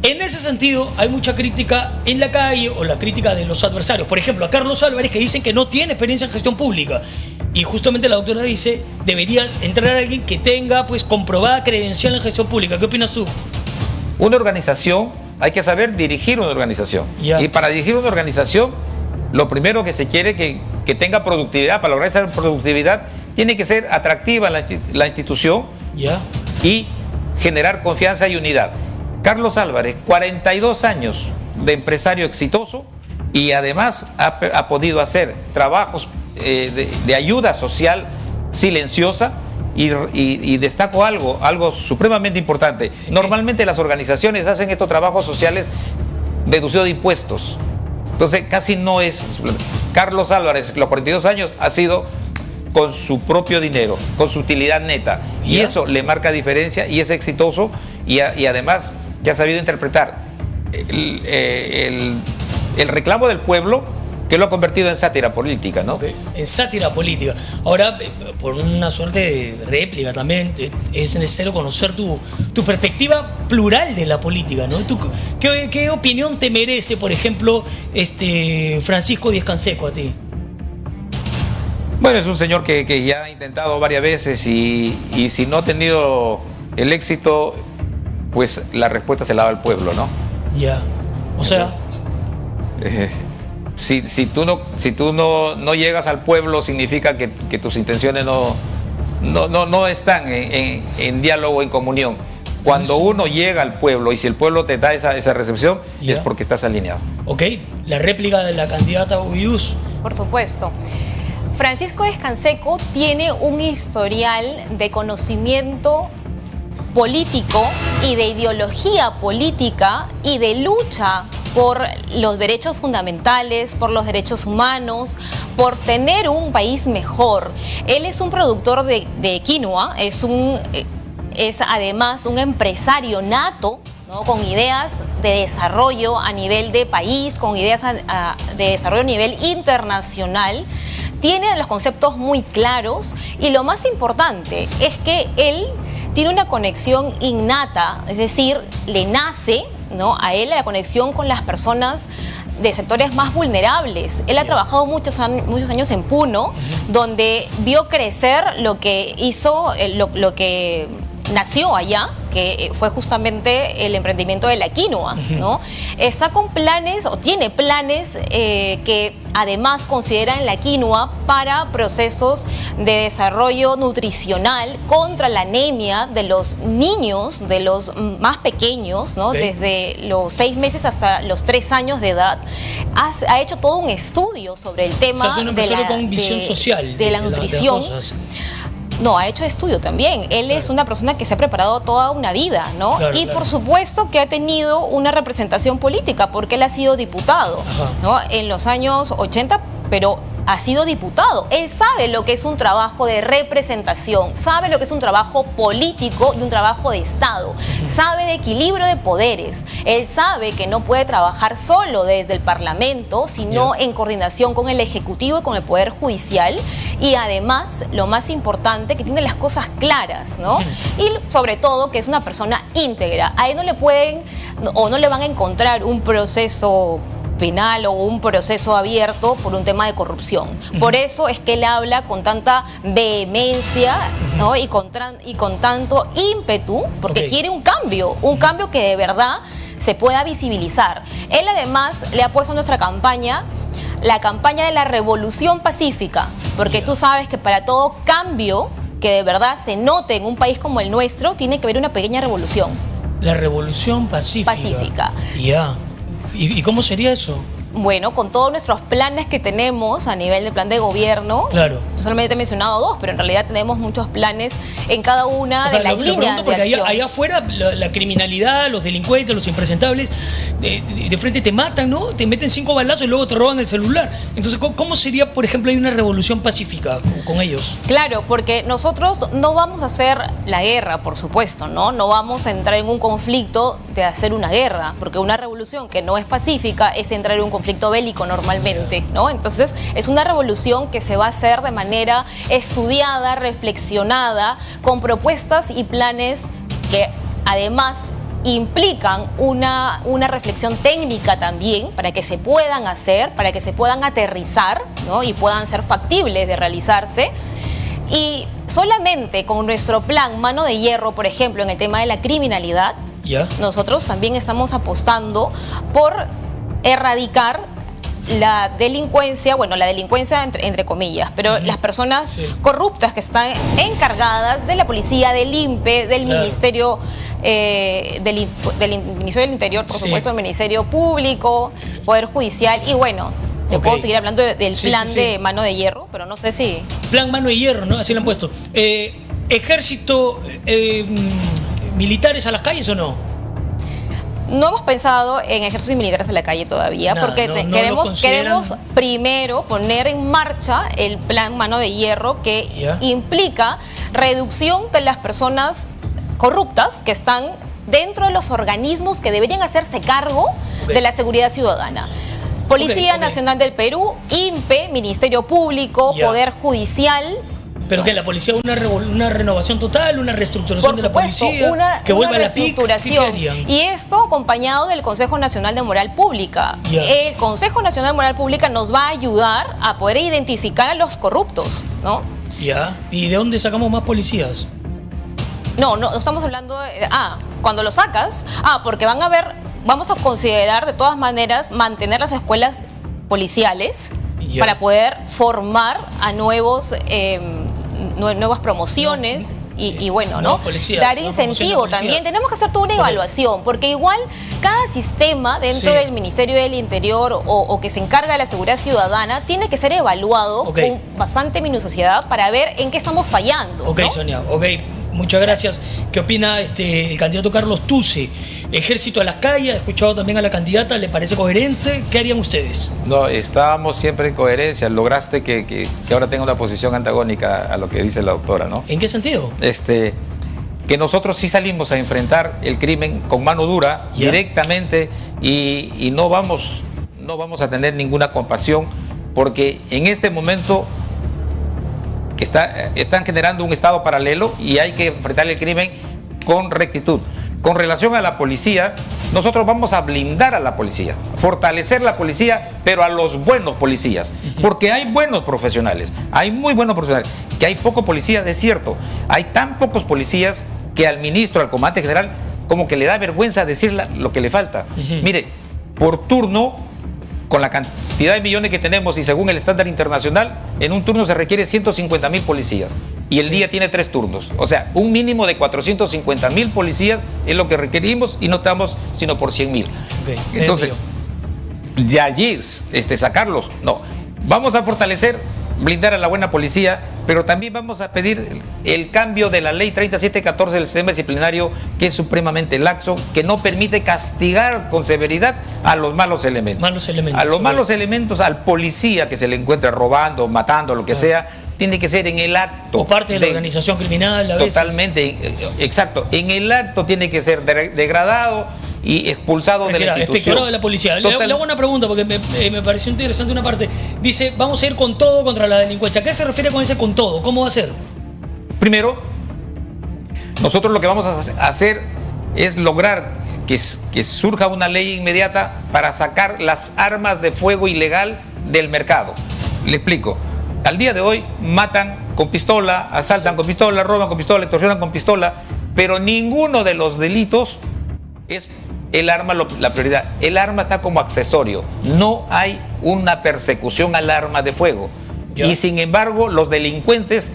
En ese sentido, hay mucha crítica en la calle o la crítica de los adversarios. Por ejemplo, a Carlos Álvarez, que dicen que no tiene experiencia en gestión pública. Y justamente la doctora dice, debería entrar alguien que tenga comprobada credencial en gestión pública. ¿Qué opinas tú? Una organización, hay que saber dirigir una organización. Y para dirigir una organización, lo primero que se quiere que tenga productividad. Para lograr esa productividad, tiene que ser atractiva la institución y generar confianza y unidad. Carlos Álvarez, 42 años de empresario exitoso y además ha podido hacer trabajos de ayuda social silenciosa y destaco algo supremamente importante. Normalmente las organizaciones hacen estos trabajos sociales deducidos de impuestos. Entonces casi no es... Carlos Álvarez, los 42 años, ha sido con su propio dinero, con su utilidad neta. Y eso le marca diferencia y es exitoso y además... que ha sabido interpretar el reclamo del pueblo, que lo ha convertido en sátira política, ¿no? En sátira política. Ahora, por una suerte de réplica también, es necesario conocer tu perspectiva plural de la política, ¿no? ¿Qué opinión te merece, por ejemplo, Francisco Díez-Canseco a ti? Bueno, es un señor que ya ha intentado varias veces y si no ha tenido el éxito... pues la respuesta se la da al pueblo, ¿no? O sea... si tú no llegas al pueblo, significa que tus intenciones no están en diálogo, en comunión. Cuando uno llega al pueblo y si el pueblo te da esa recepción, es porque estás alineado. La réplica de la candidata Ubiyús. Por supuesto. Francisco Díez-Canseco tiene un historial de conocimiento político y de ideología política y de lucha por los derechos fundamentales, por los derechos humanos, por tener un país mejor. Él es un productor de quinoa, es además un empresario nato, ¿no? Con ideas de desarrollo a nivel de país, con ideas de desarrollo a nivel internacional. Tiene los conceptos muy claros y lo más importante es que él tiene una conexión innata, es decir, le nace, ¿no?, a él la conexión con las personas de sectores más vulnerables. Él ha trabajado muchos años en Puno, donde vio crecer lo que hizo, lo que nació allá, que fue justamente el emprendimiento de la quinoa, ¿no? Está con planes, o tiene planes que además consideran la quinoa para procesos de desarrollo nutricional contra la anemia de los niños, de los más pequeños, ¿no? Desde los 6 meses hasta los 3 años de edad. Ha hecho todo un estudio sobre el tema, o sea, es con visión social de la nutrición. No, ha hecho estudio también. Él es una persona que se ha preparado toda una vida, ¿no? Y por supuesto que ha tenido una representación política, porque él ha sido diputado, ¿no? En los años 80, pero ha sido diputado. Él sabe lo que es un trabajo de representación, sabe lo que es un trabajo político y un trabajo de Estado, sabe de equilibrio de poderes. Él sabe que no puede trabajar solo desde el Parlamento, sino en coordinación con el Ejecutivo y con el Poder Judicial. Y además, lo más importante, que tiene las cosas claras, ¿no? Y sobre todo, que es una persona íntegra. A él no le pueden o no le van a encontrar un proceso penal o un proceso abierto por un tema de corrupción. Por eso es que él habla con tanta vehemencia, ¿no? y con tanto ímpetu, porque quiere un cambio que de verdad se pueda visibilizar. Él además le ha puesto a nuestra campaña la campaña de la revolución pacífica, porque tú sabes que para todo cambio que de verdad se note en un país como el nuestro, tiene que haber una pequeña revolución. La revolución pacífica. Ya. ¿Y cómo sería eso? Bueno, con todos nuestros planes que tenemos a nivel de plan de gobierno, solamente he mencionado 2, pero en realidad tenemos muchos planes en cada una de las líneas de acción. Allá afuera la criminalidad, los delincuentes, los impresentables, de frente te matan, ¿no? Te meten 5 balazos y luego te roban el celular. Entonces, ¿cómo sería, por ejemplo, hay una revolución pacífica con ellos? Claro, porque nosotros no vamos a hacer la guerra, por supuesto, ¿no? No vamos a entrar en un conflicto de hacer una guerra, porque una revolución que no es pacífica es entrar en un conflicto bélico normalmente, ¿no? Entonces, es una revolución que se va a hacer de manera estudiada, reflexionada, con propuestas y planes que además implican una reflexión técnica también para que se puedan hacer, para que se puedan aterrizar, ¿no? Y puedan ser factibles de realizarse. Y solamente con nuestro plan Mano de Hierro, por ejemplo, en el tema de la criminalidad, nosotros también estamos apostando por erradicar la delincuencia, bueno, la delincuencia entre comillas, pero las personas corruptas que están encargadas de la policía, del INPE, del Ministerio del Ministerio del Interior, por supuesto, el Ministerio Público, Poder Judicial, y bueno, te puedo seguir hablando del plan de Mano de Hierro, pero no sé si... Plan Mano de Hierro, ¿no? Así lo han puesto. ¿Ejército, militares a las calles o no? No hemos pensado en ejércitos y militares en la calle todavía, porque queremos primero poner en marcha el plan Mano de Hierro, que implica reducción de las personas corruptas que están dentro de los organismos que deberían hacerse cargo de la seguridad ciudadana. Policía Nacional del Perú, INPE, Ministerio Público, Poder Judicial. ¿Pero que la policía una renovación total, una reestructuración de la policía? Que vuelva a la reestructuración. Y esto acompañado del Consejo Nacional de Moral Pública. El Consejo Nacional de Moral Pública nos va a ayudar a poder identificar a los corruptos, ¿no? ¿Y de dónde sacamos más policías? No estamos hablando de... cuando lo sacas, porque vamos a considerar de todas maneras mantener las escuelas policiales para poder formar a nuevas promociones y bueno, ¿no? Dar incentivo también. Tenemos que hacer toda una evaluación, porque igual cada sistema dentro del Ministerio del Interior o que se encarga de la seguridad ciudadana tiene que ser evaluado con bastante minuciosidad para ver en qué estamos fallando. ¿No? Sonia, muchas gracias. ¿Qué opina el candidato Carlos Tuce? Ejército a las calles, he escuchado también a la candidata, ¿le parece coherente? ¿Qué harían ustedes? No, estábamos siempre en coherencia. Lograste que ahora tenga una posición antagónica a lo que dice la doctora, ¿no? ¿En qué sentido? Que nosotros sí salimos a enfrentar el crimen con mano dura, directamente, y no vamos a tener ninguna compasión, porque en este momento están generando un estado paralelo y hay que enfrentar el crimen con rectitud. Con relación a la policía, nosotros vamos a blindar a la policía, fortalecer la policía, pero a los buenos policías, porque hay buenos profesionales, hay muy buenos profesionales. Que hay pocos policías, es cierto, hay tan pocos policías que al ministro, al comandante general, como que le da vergüenza decir lo que le falta. Mire, por turno, con la cantidad de millones que tenemos y según el estándar internacional, en un turno se requiere 150.000 policías. Y el día tiene 3 turnos. O sea, un mínimo de 450.000 policías es lo que requerimos y no estamos sino por 100.000. Entonces, de allí sacarlos, no. Vamos a fortalecer, blindar a la buena policía, pero también vamos a pedir el cambio de la ley 3714 del sistema disciplinario, que es supremamente laxo, que no permite castigar con severidad a los malos elementos. A los malos elementos, al policía que se le encuentra robando, matando, lo que sea, tiene que ser en el acto. O parte de la organización criminal a veces. Totalmente, exacto. En el acto tiene que ser degradado y expulsado de la institución. Inspectorado de la policía. Le hago una pregunta porque me pareció interesante una parte. Dice, vamos a ir con todo contra la delincuencia. ¿A qué se refiere con ese con todo? ¿Cómo va a ser? Primero, nosotros lo que vamos a hacer es lograr que surja una ley inmediata para sacar las armas de fuego ilegal del mercado. Le explico. Al día de hoy matan con pistola, asaltan con pistola, roban con pistola, extorsionan con pistola, pero ninguno de los delitos es el arma la prioridad. El arma está como accesorio. No hay una persecución al arma de fuego. Y sin embargo, los delincuentes,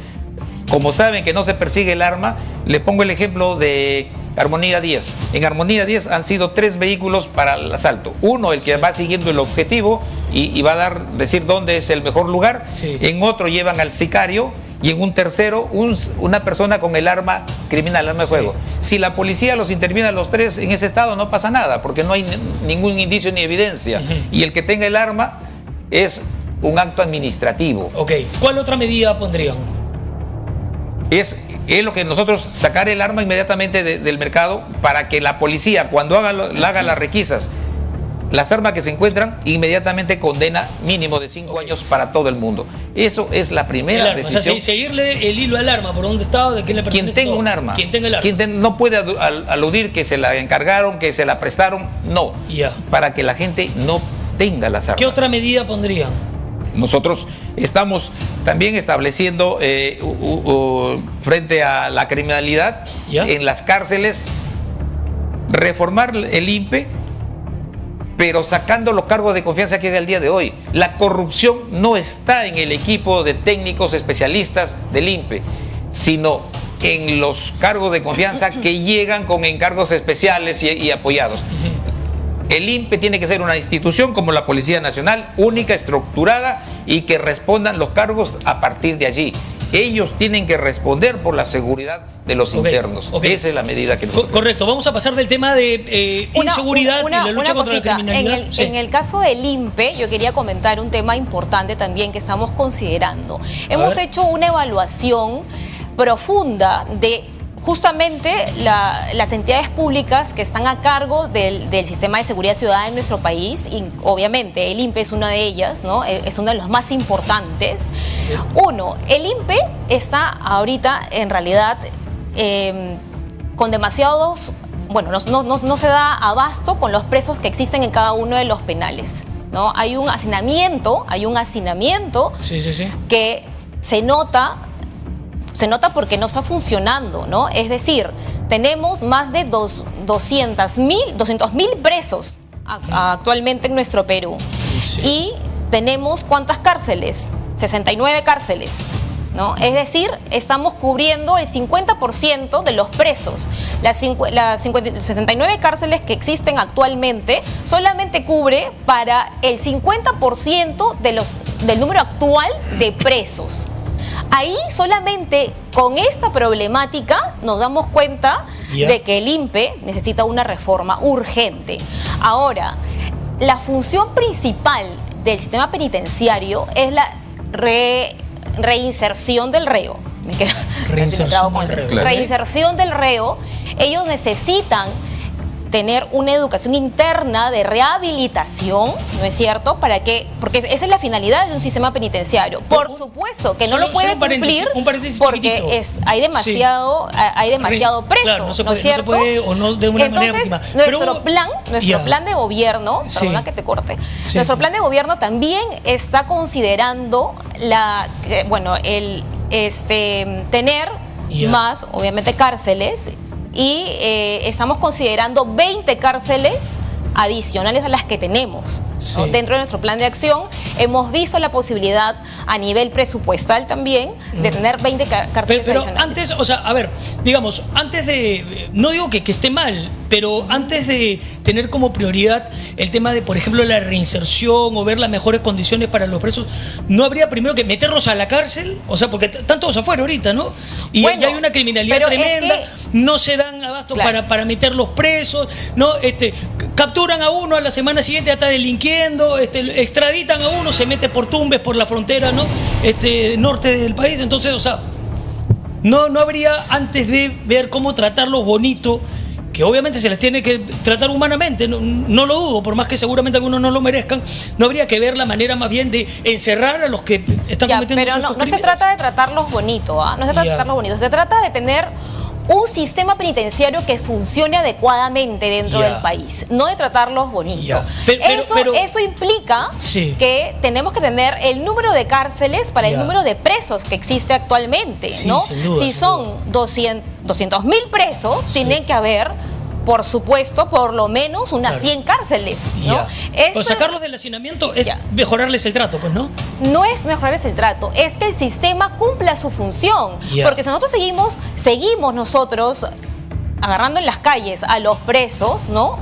como saben que no se persigue el arma, le pongo el ejemplo de Armonía 10. En Armonía 10 han sido 3 vehículos para el asalto. Uno, el que va siguiendo el objetivo y va a decir dónde es el mejor lugar. En otro llevan al sicario y en un tercero una persona con el arma criminal, el arma de fuego. Si la policía los interviene a los 3 en ese estado, no pasa nada, porque no hay ningún indicio ni evidencia. Y el que tenga el arma es un acto administrativo. Ok. ¿Cuál otra medida pondrían? Es lo que nosotros, sacar el arma inmediatamente del mercado para que la policía, cuando haga las requisas, las armas que se encuentran, inmediatamente condena mínimo de 5 años para todo el mundo. Eso es la primera decisión. O sea, seguirle el hilo al arma, por dónde está, de quién le pertenece. Quien tenga un arma. Quien tenga el arma. No puede aludir que se la encargaron, que se la prestaron, no. Para que la gente no tenga las armas. ¿Qué otra medida pondrían? Nosotros estamos también estableciendo frente a la criminalidad en las cárceles, reformar el INPE, pero sacando los cargos de confianza que es el día de hoy. La corrupción no está en el equipo de técnicos especialistas del INPE, sino en los cargos de confianza que llegan con encargos especiales y apoyados. El INPE tiene que ser una institución como la Policía Nacional, única, estructurada y que respondan los cargos a partir de allí. Ellos tienen que responder por la seguridad de los internos. Esa es la medida que nosotros... Correcto. Vamos a pasar del tema de inseguridad y la lucha contra la criminalidad. En el caso del INPE, yo quería comentar un tema importante también que estamos considerando. Hemos hecho una evaluación profunda de justamente las entidades públicas que están a cargo del sistema de seguridad ciudadana en nuestro país, y obviamente el INPE es una de ellas, ¿no? Es uno de los más importantes. Uno, el INPE está ahorita en realidad con demasiados, bueno, no se da abasto con los presos que existen en cada uno de los penales, ¿no? Hay un hacinamiento que se nota porque no está funcionando, ¿no? Es decir, tenemos más de 200.000 presos actualmente en nuestro Perú. Y tenemos ¿cuántas cárceles? 69 cárceles, ¿no? Es decir, estamos cubriendo el 50% de los presos. Las 69 cárceles que existen actualmente solamente cubre para el 50% del número actual de presos. Ahí solamente con esta problemática nos damos cuenta de que el INPE necesita una reforma urgente. Ahora, la función principal del sistema penitenciario es la reinserción del reo. Reinserción del reo. Ellos necesitan tener una educación interna de rehabilitación, ¿no es cierto? Porque esa es la finalidad de un sistema penitenciario. Por supuesto que no lo puede cumplir porque hay demasiado preso, claro, ¿no es cierto? No se puede, o no de una manera óptima. Nuestro plan de gobierno, perdona que te corte, nuestro plan de gobierno también está considerando tener más, obviamente, cárceles, y estamos considerando 20 cárceles adicionales a las que tenemos, ¿no? Dentro de nuestro plan de acción. Hemos visto la posibilidad a nivel presupuestal también de tener 20 cárceles pero adicionales. Antes, o sea, a ver, digamos, antes de, no digo que esté mal, pero antes de tener como prioridad el tema de, por ejemplo, la reinserción o ver las mejores condiciones para los presos, ¿no habría primero que meterlos a la cárcel? O sea, porque están todos afuera ahorita, ¿no? Y ya hay una criminalidad tremenda, no se dan abasto para meter los presos, ¿no? Capturan a uno, a la semana siguiente ya está delinquiendo, extraditan a uno, se mete por Tumbes, por la frontera, ¿no? Norte del país. Entonces, o sea, no habría, antes de ver cómo tratarlos bonito, que obviamente se les tiene que tratar humanamente, no lo dudo, por más que seguramente algunos no lo merezcan, no habría que ver la manera más bien de encerrar a los que están cometiendo pero estos no se trata de tratarlos bonito, no se trata de tratarlos bonito, se trata de tener un sistema penitenciario que funcione adecuadamente dentro del país, no de tratarlos bonito. Eso implica que tenemos que tener el número de cárceles para el número de presos que existe actualmente, ¿no? Si son 200.000 presos, tienen que haber, por supuesto, por lo menos unas 100 cárceles, ¿no? Pues sacarlos del hacinamiento es mejorarles el trato, pues, ¿no? No es mejorarles el trato, es que el sistema cumpla su función. Porque si nosotros seguimos nosotros agarrando en las calles a los presos, ¿no?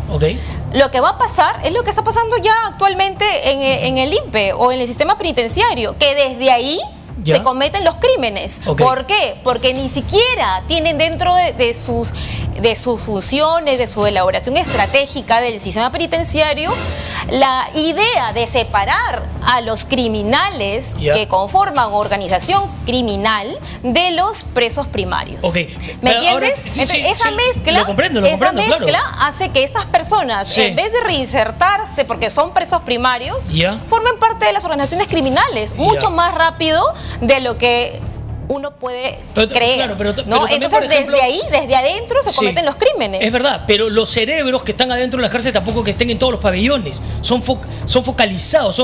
Lo que va a pasar es lo que está pasando ya actualmente en el INPE o en el sistema penitenciario, que desde ahí se cometen los crímenes. ¿Por qué? Porque ni siquiera tienen dentro de sus funciones, de su elaboración estratégica del sistema penitenciario, la idea de separar a los criminales que conforman organización criminal de los presos primarios. ¿Me entiendes? Esa mezcla hace que estas personas, en vez de reinsertarse porque son presos primarios, formen parte de las organizaciones criminales mucho más rápido de lo que uno puede creer. ¿no? Entonces, por ejemplo, desde adentro se cometen los crímenes. Es verdad, pero los cerebros que están adentro de las cárceles tampoco que estén en todos los pabellones. Son focalizados.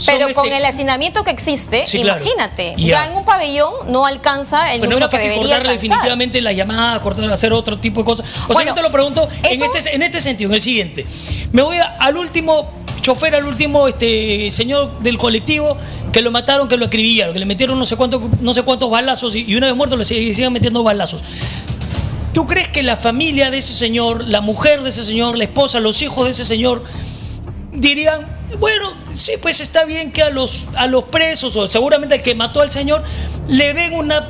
Pero con el hacinamiento que existe, imagínate, ya en un pabellón no alcanza el número que debería alcanzar. Definitivamente la llamada, hacer otro tipo de cosas. O sea, yo te lo pregunto en este sentido, en el siguiente. Me voy al último chofer, al último señor del colectivo que lo mataron, que lo acribillaron, que le metieron no sé cuántos balazos y una vez muerto le siguen metiendo balazos. ¿Tú crees que la familia de ese señor, la mujer de ese señor, la esposa, los hijos de ese señor dirían, bueno, sí, pues está bien que a los presos o seguramente al que mató al señor le den una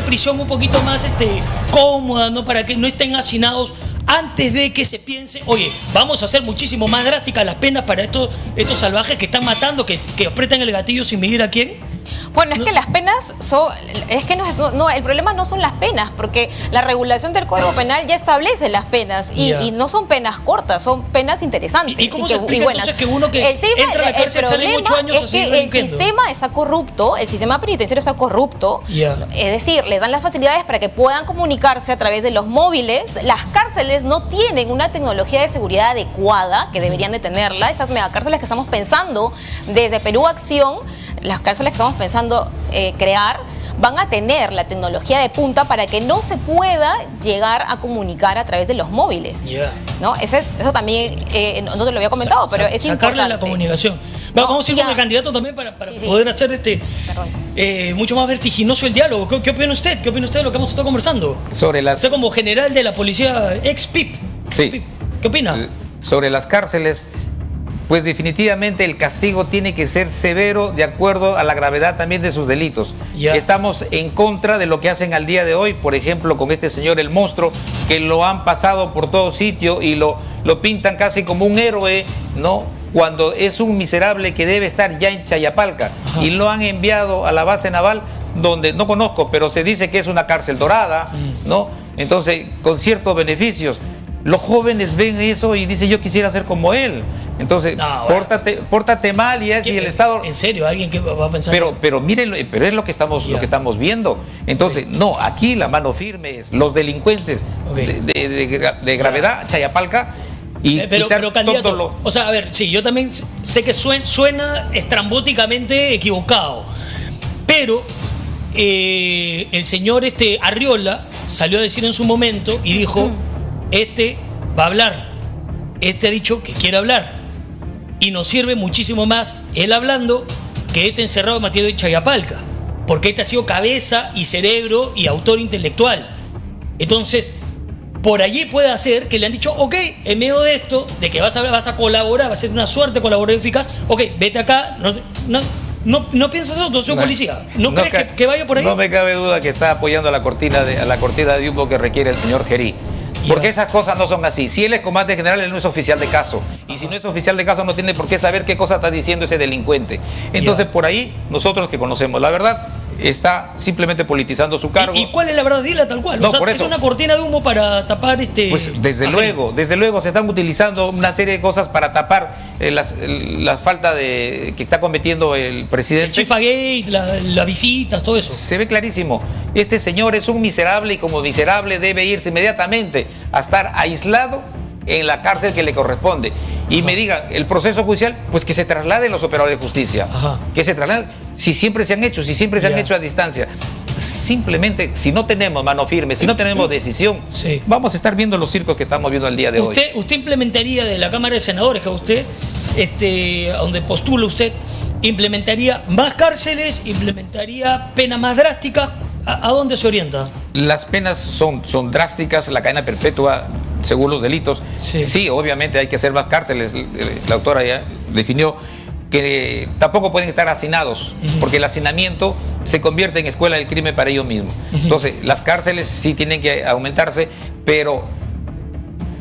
prisión un poquito más cómoda, ¿no? Para que no estén hacinados, antes de que se piense, oye, vamos a hacer muchísimo más drásticas las penas para estos salvajes que están matando, que apretan el gatillo sin medir a quién? Bueno, es que las penas son... Es que el problema no son las penas, porque la regulación del Código Penal ya establece las penas y no son penas cortas, son penas interesantes. ¿Y cómo se explica entonces que uno que entra a la cárcel sale en 8 años así delinquiendo? El sistema está corrupto, el sistema penitenciario está corrupto, es decir, les dan las facilidades para que puedan comunicarse a través de los móviles. Las cárceles no tienen una tecnología de seguridad adecuada, que deberían de tenerla. Esas megacárceles que estamos pensando desde Perú Acción, las cárceles que estamos pensando crear, van a tener la tecnología de punta para que no se pueda llegar a comunicar a través de los móviles. ¿No? Eso también, no te lo había comentado, pero es sacarle importante. La comunicación. Vamos a ir con el candidato también para poder hacer mucho más vertiginoso el diálogo. ¿Qué opina usted? ¿Qué opina usted de lo que hemos estado conversando? Usted como general de la policía, ex-PIP. ¿Qué opina? Sobre las cárceles, pues definitivamente el castigo tiene que ser severo de acuerdo a la gravedad también de sus delitos. Estamos en contra de lo que hacen al día de hoy, por ejemplo, con este señor El Monstruo, que lo han pasado por todo sitio y lo pintan casi como un héroe, ¿no? Cuando es un miserable que debe estar ya en Chayapalca. Y lo han enviado a la base naval, donde no conozco, pero se dice que es una cárcel dorada, ¿no? Entonces, con ciertos beneficios. los jóvenes ven eso y dicen, yo quisiera ser como él. Entonces, no, pórtate mal y el Estado... ¿En serio? ¿Alguien que va a pensar? Pero miren, pero es lo que estamos viendo. Entonces, no, aquí la mano firme es los delincuentes de gravedad, Chayapalca, pero candidato, o sea, a ver, sí, yo también sé que suena estrambóticamente equivocado, pero el señor Arriola salió a decir en su momento y dijo, va a hablar, ha dicho que quiere hablar, y nos sirve muchísimo más él hablando que encerrado en Matías de Chayapalca, porque ha sido cabeza y cerebro y autor intelectual. Entonces, por allí puede hacer que le han dicho, ok, en medio de esto, de que vas a colaborar, va a ser una suerte colaborar eficaz, ok, vete acá, no piensas eso, entonces policía. ¿No crees que vaya por ahí? No me cabe duda que está apoyando a la cortina de humo que requiere el señor Gerí. Porque esas cosas no son así. Si él es comandante general, él no es oficial de caso. Y si no es oficial de caso, no tiene por qué saber qué cosa está diciendo ese delincuente. Entonces, por ahí, nosotros que conocemos la verdad, está simplemente politizando su cargo. ¿Y cuál es la verdad? Dila tal cual. No, o sea, por es una cortina de humo para tapar Pues desde luego se están utilizando una serie de cosas para tapar la falta que está cometiendo el presidente. El Chifagate, las visitas, todo eso. Se ve clarísimo. Este señor es un miserable y como miserable debe irse inmediatamente a estar aislado en la cárcel que le corresponde. Y me digan, el proceso judicial, pues que se trasladen los operadores de justicia. Que se trasladen. Si siempre se han hecho a distancia. Simplemente, si no tenemos mano firme, si no tenemos decisión, vamos a estar viendo los circos que estamos viendo el día de hoy. ¿Usted implementaría de la Cámara de Senadores, que usted, donde postula usted, implementaría más cárceles, implementaría penas más drásticas? ¿A dónde se orienta? Las penas son drásticas, la cadena perpetua según los delitos. Sí, obviamente hay que hacer más cárceles. La autora ya definió que tampoco pueden estar hacinados, porque el hacinamiento se convierte en escuela del crimen para ellos mismos. Entonces, las cárceles sí tienen que aumentarse, pero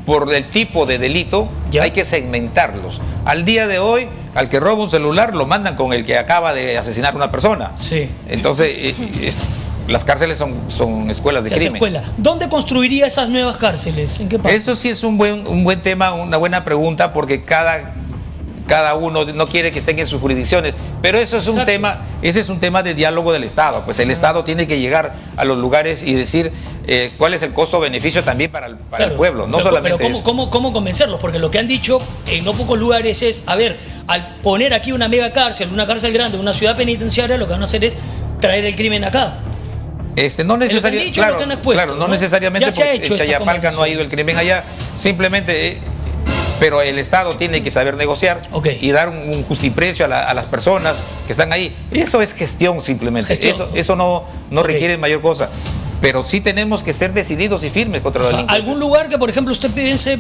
por el tipo de delito hay que segmentarlos. Al día de hoy, al que roba un celular lo mandan con el que acaba de asesinar a una persona. Entonces, las cárceles son escuelas de crimen. ¿Dónde construiría esas nuevas cárceles? ¿En qué parte? Eso sí es un buen tema, una buena pregunta, porque cada uno no quiere que estén en sus jurisdicciones, pero ese es un tema de diálogo del Estado. Pues el Estado tiene que llegar a los lugares y decir cuál es el costo-beneficio también para el pueblo, no solamente pero ¿cómo convencerlos? Porque lo que han dicho en no pocos lugares es, a ver, al poner aquí una mega cárcel, una cárcel grande, una ciudad penitenciaria, lo que van a hacer es traer el crimen acá. No necesariamente, no necesariamente, porque en Chayapalca no ha ido el crimen allá, simplemente... Pero el Estado tiene que saber negociar y dar un justiprecio a las personas que están ahí. Eso es gestión simplemente. Eso no requiere mayor cosa. Pero sí tenemos que ser decididos y firmes contra los delincuentes. ¿Algún lugar que, por ejemplo, usted piense,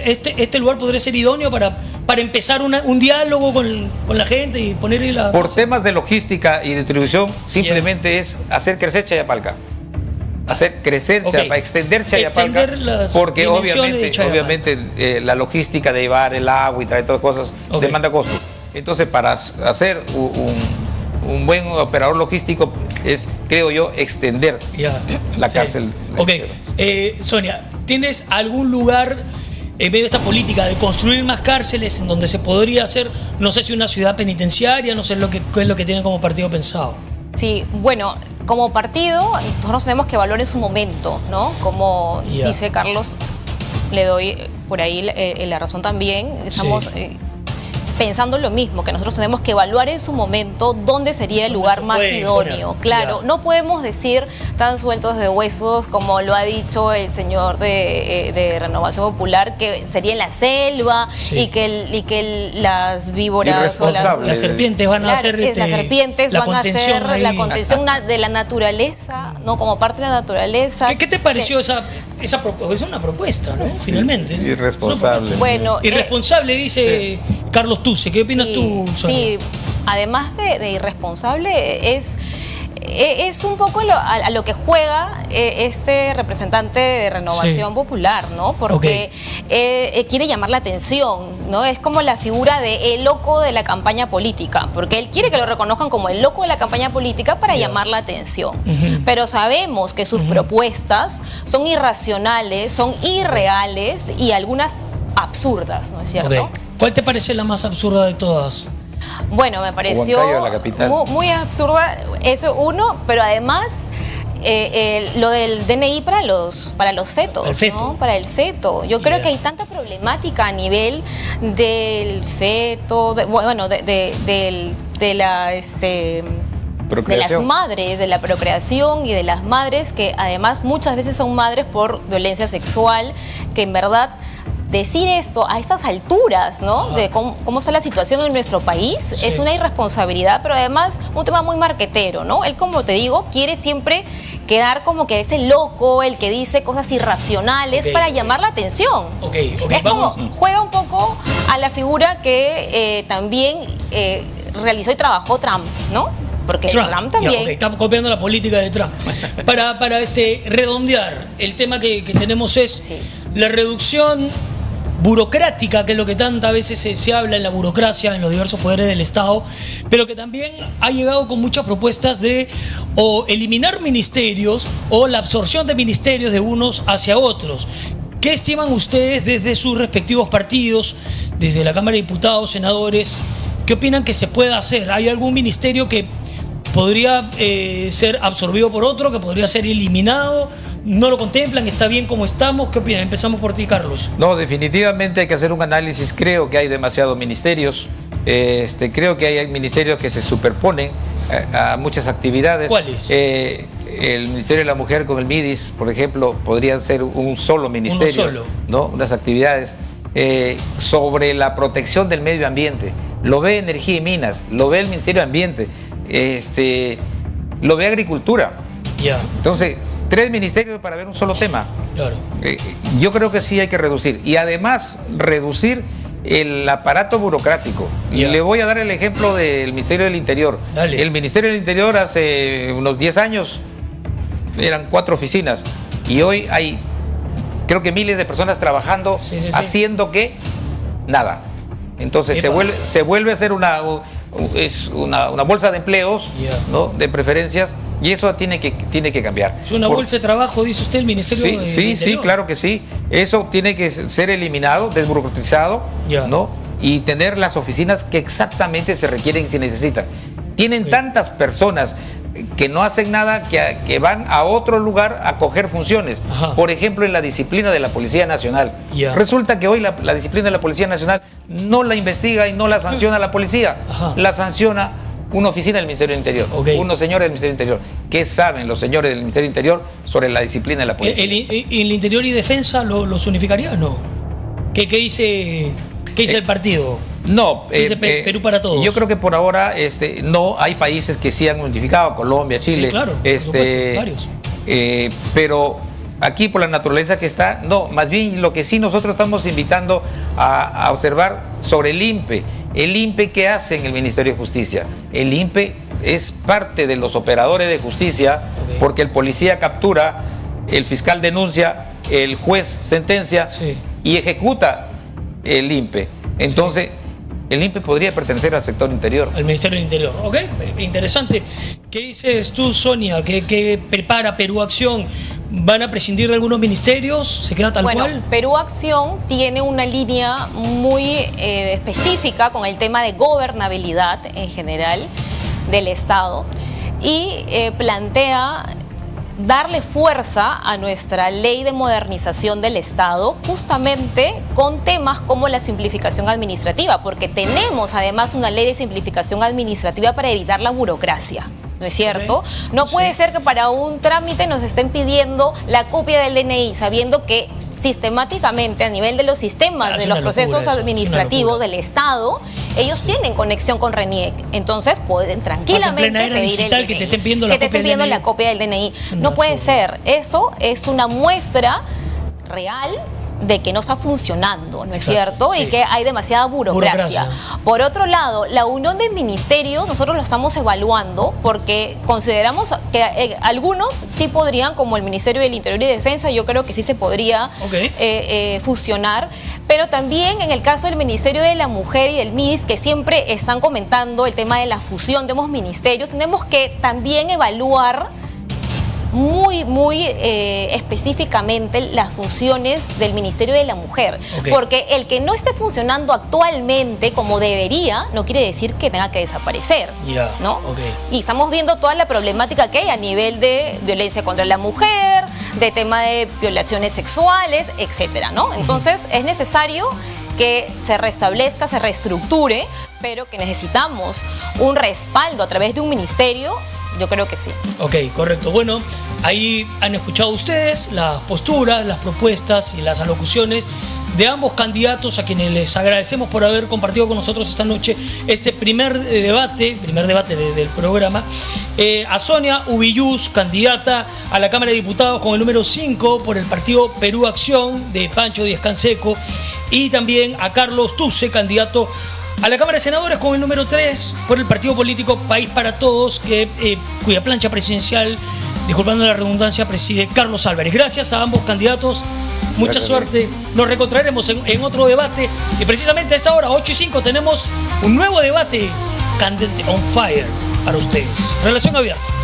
este lugar podría ser idóneo para empezar un diálogo con la gente y ponerle la... Por temas de logística y distribución, simplemente es hacer crecer Chayapalca. Hacer crecer extender Chayapalca, porque obviamente la logística de llevar el agua y traer todas cosas demanda costo. Entonces, para hacer un buen operador logístico es, creo yo, extender la cárcel. Sonia, ¿tienes algún lugar en medio de esta política de construir más cárceles en donde se podría hacer, no sé si una ciudad penitenciaria, no sé qué es lo que tienen como partido pensado? Sí, bueno, como partido, nosotros tenemos que evaluar en su momento, ¿no? Como dice Carlos, le doy por ahí la razón también. Estamos pensando lo mismo, que nosotros tenemos que evaluar en su momento dónde sería el lugar más idóneo. Claro, no podemos decir tan sueltos de huesos como lo ha dicho el señor de Renovación Popular, que sería en la selva y que las víboras o las serpientes van a hacer las serpientes van a hacer la contención de la naturaleza, no, como parte de la naturaleza. ¿Qué te pareció esa propuesta? Es una propuesta, ¿no? Finalmente. Irresponsable. Bueno, irresponsable, dice Carlos Tuce. ¿Qué opinas tú, Sonia? Sí, además de irresponsable, es es un poco a lo que juega este representante de Renovación Popular, ¿no? Porque quiere llamar la atención, ¿no? Es como la figura de el loco de la campaña política, porque él quiere que lo reconozcan como el loco de la campaña política para llamar la atención. Pero sabemos que sus propuestas son irracionales, son irreales y algunas absurdas, ¿no es cierto? ¿Cuál te parece la más absurda de todas? Bueno, me pareció muy absurda, eso uno, pero además lo del DNI para los fetos, ¿no? Para el feto. Yo creo que hay tanta problemática a nivel del feto, de las madres, de la procreación y de las madres que además muchas veces son madres por violencia sexual, que en verdad decir esto a estas alturas, ¿no? De cómo está la situación en nuestro país, es una irresponsabilidad, pero además un tema muy marquetero, ¿no? Él, como te digo, quiere siempre quedar como que es el loco, el que dice cosas irracionales para llamar la atención. Es como, juega un poco a la figura que también realizó y trabajó Trump, ¿no? Porque Trump también... Estamos copiando la política de Trump. Para redondear, el tema que tenemos es la reducción burocrática, que es lo que tantas veces se habla en la burocracia, en los diversos poderes del Estado, pero que también ha llegado con muchas propuestas de o eliminar ministerios o la absorción de ministerios de unos hacia otros. ¿Qué estiman ustedes desde sus respectivos partidos, desde la Cámara de Diputados, senadores? ¿Qué opinan que se pueda hacer? ¿Hay algún ministerio que podría ser absorbido por otro, que podría ser eliminado? ¿No lo contemplan? ¿Está bien como estamos? ¿Qué opinan? Empezamos por ti, Carlos. No, definitivamente hay que hacer un análisis. Creo que hay demasiados ministerios. Creo que hay ministerios que se superponen a muchas actividades. ¿Cuáles? El Ministerio de la Mujer con el MIDIS, por ejemplo, podría ser un solo ministerio. Uno solo. ¿No? Unas actividades sobre la protección del medio ambiente. Lo ve Energía y Minas, lo ve el Ministerio de Ambiente, lo ve Agricultura. Entonces, 3 ministerios para ver un solo tema. Yo creo que sí hay que reducir. Y además, reducir el aparato burocrático. Le voy a dar el ejemplo del Ministerio del Interior. El Ministerio del Interior hace unos 10 años eran 4 oficinas. Y hoy hay, creo que miles de personas trabajando, haciendo que nada. Entonces se vuelve a hacer una bolsa de empleos, ¿no? De preferencias, y eso tiene que cambiar. ¿Es una bolsa de trabajo, dice usted, el Ministerio del Interior? Sí, claro que sí. Eso tiene que ser eliminado, desburocratizado, ¿no? Y tener las oficinas que exactamente se requieren y se necesitan. Tienen tantas personas que no hacen nada, que van a otro lugar a coger funciones. Por ejemplo, en la disciplina de la Policía Nacional. Resulta que hoy la disciplina de la Policía Nacional no la investiga y no la sanciona la policía. La sanciona una oficina del Ministerio del Interior, unos señores del Ministerio del Interior. ¿Qué saben los señores del Ministerio del Interior sobre la disciplina de la policía? ¿El Interior y Defensa los unificaría o no? ¿Qué dice el partido? No, Perú para todos. Yo creo que por ahora no hay países que sí han unificado, Colombia, Chile. Sí, claro, por supuesto, varios. Pero aquí por la naturaleza que está, no, más bien lo que sí nosotros estamos invitando a observar sobre el INPE. El INPE, ¿qué hace en el Ministerio de Justicia? El INPE es parte de los operadores de justicia, porque el policía captura, el fiscal denuncia, el juez sentencia y ejecuta el INPE. Entonces, el INPE podría pertenecer al sector interior. Al Ministerio del Interior. Ok, interesante. ¿Qué dices tú, Sonia? ¿Qué prepara Perú Acción? ¿Van a prescindir de algunos ministerios? ¿Se queda tal cual? Perú Acción tiene una línea muy específica con el tema de gobernabilidad en general del Estado y plantea darle fuerza a nuestra ley de modernización del Estado justamente con temas como la simplificación administrativa, porque tenemos además una ley de simplificación administrativa para evitar la burocracia. ¿No es cierto? No puede ser que para un trámite nos estén pidiendo la copia del DNI, sabiendo que sistemáticamente a nivel de los sistemas, de los procesos administrativos del Estado, ellos tienen conexión con RENIEC. Entonces pueden tranquilamente pedir el DNI. Que te estén pidiendo la copia del DNI. No puede ser. Eso es una muestra real de que no está funcionando, ¿no es Exacto, cierto? sí. Y que hay demasiada burocracia. Por otro lado, la unión de ministerios nosotros lo estamos evaluando porque consideramos que algunos sí podrían, como el Ministerio del Interior y Defensa, yo creo que sí se podría fusionar, pero también en el caso del Ministerio de la Mujer y del MIS, que siempre están comentando el tema de la fusión de ambos ministerios, tenemos que también evaluar muy específicamente las funciones del Ministerio de la Mujer, porque el que no esté funcionando actualmente como debería no quiere decir que tenga que desaparecer, ¿no? Y estamos viendo toda la problemática que hay a nivel de violencia contra la mujer, de tema de violaciones sexuales, etcétera, ¿no? Entonces es necesario que se restablezca, se reestructure, pero que necesitamos un respaldo a través de un ministerio. Yo creo que sí. Ok, correcto. Bueno, ahí han escuchado ustedes las posturas, las propuestas y las alocuciones de ambos candidatos, a quienes les agradecemos por haber compartido con nosotros esta noche este primer debate del programa. A Sonia Ubillús, candidata a la Cámara de Diputados con el número 5 por el partido Perú Acción de Pancho Díaz Canseco, y también a Carlos Tuse, candidato a la Cámara de Senadores con el número 3 por el partido político País para Todos, cuya plancha presidencial, disculpando la redundancia, preside Carlos Álvarez. Gracias a ambos candidatos, mucha suerte. Nos reencontraremos en otro debate, y precisamente a esta hora, 8:05, tenemos un nuevo debate candente, on fire, para ustedes. Relación abierta.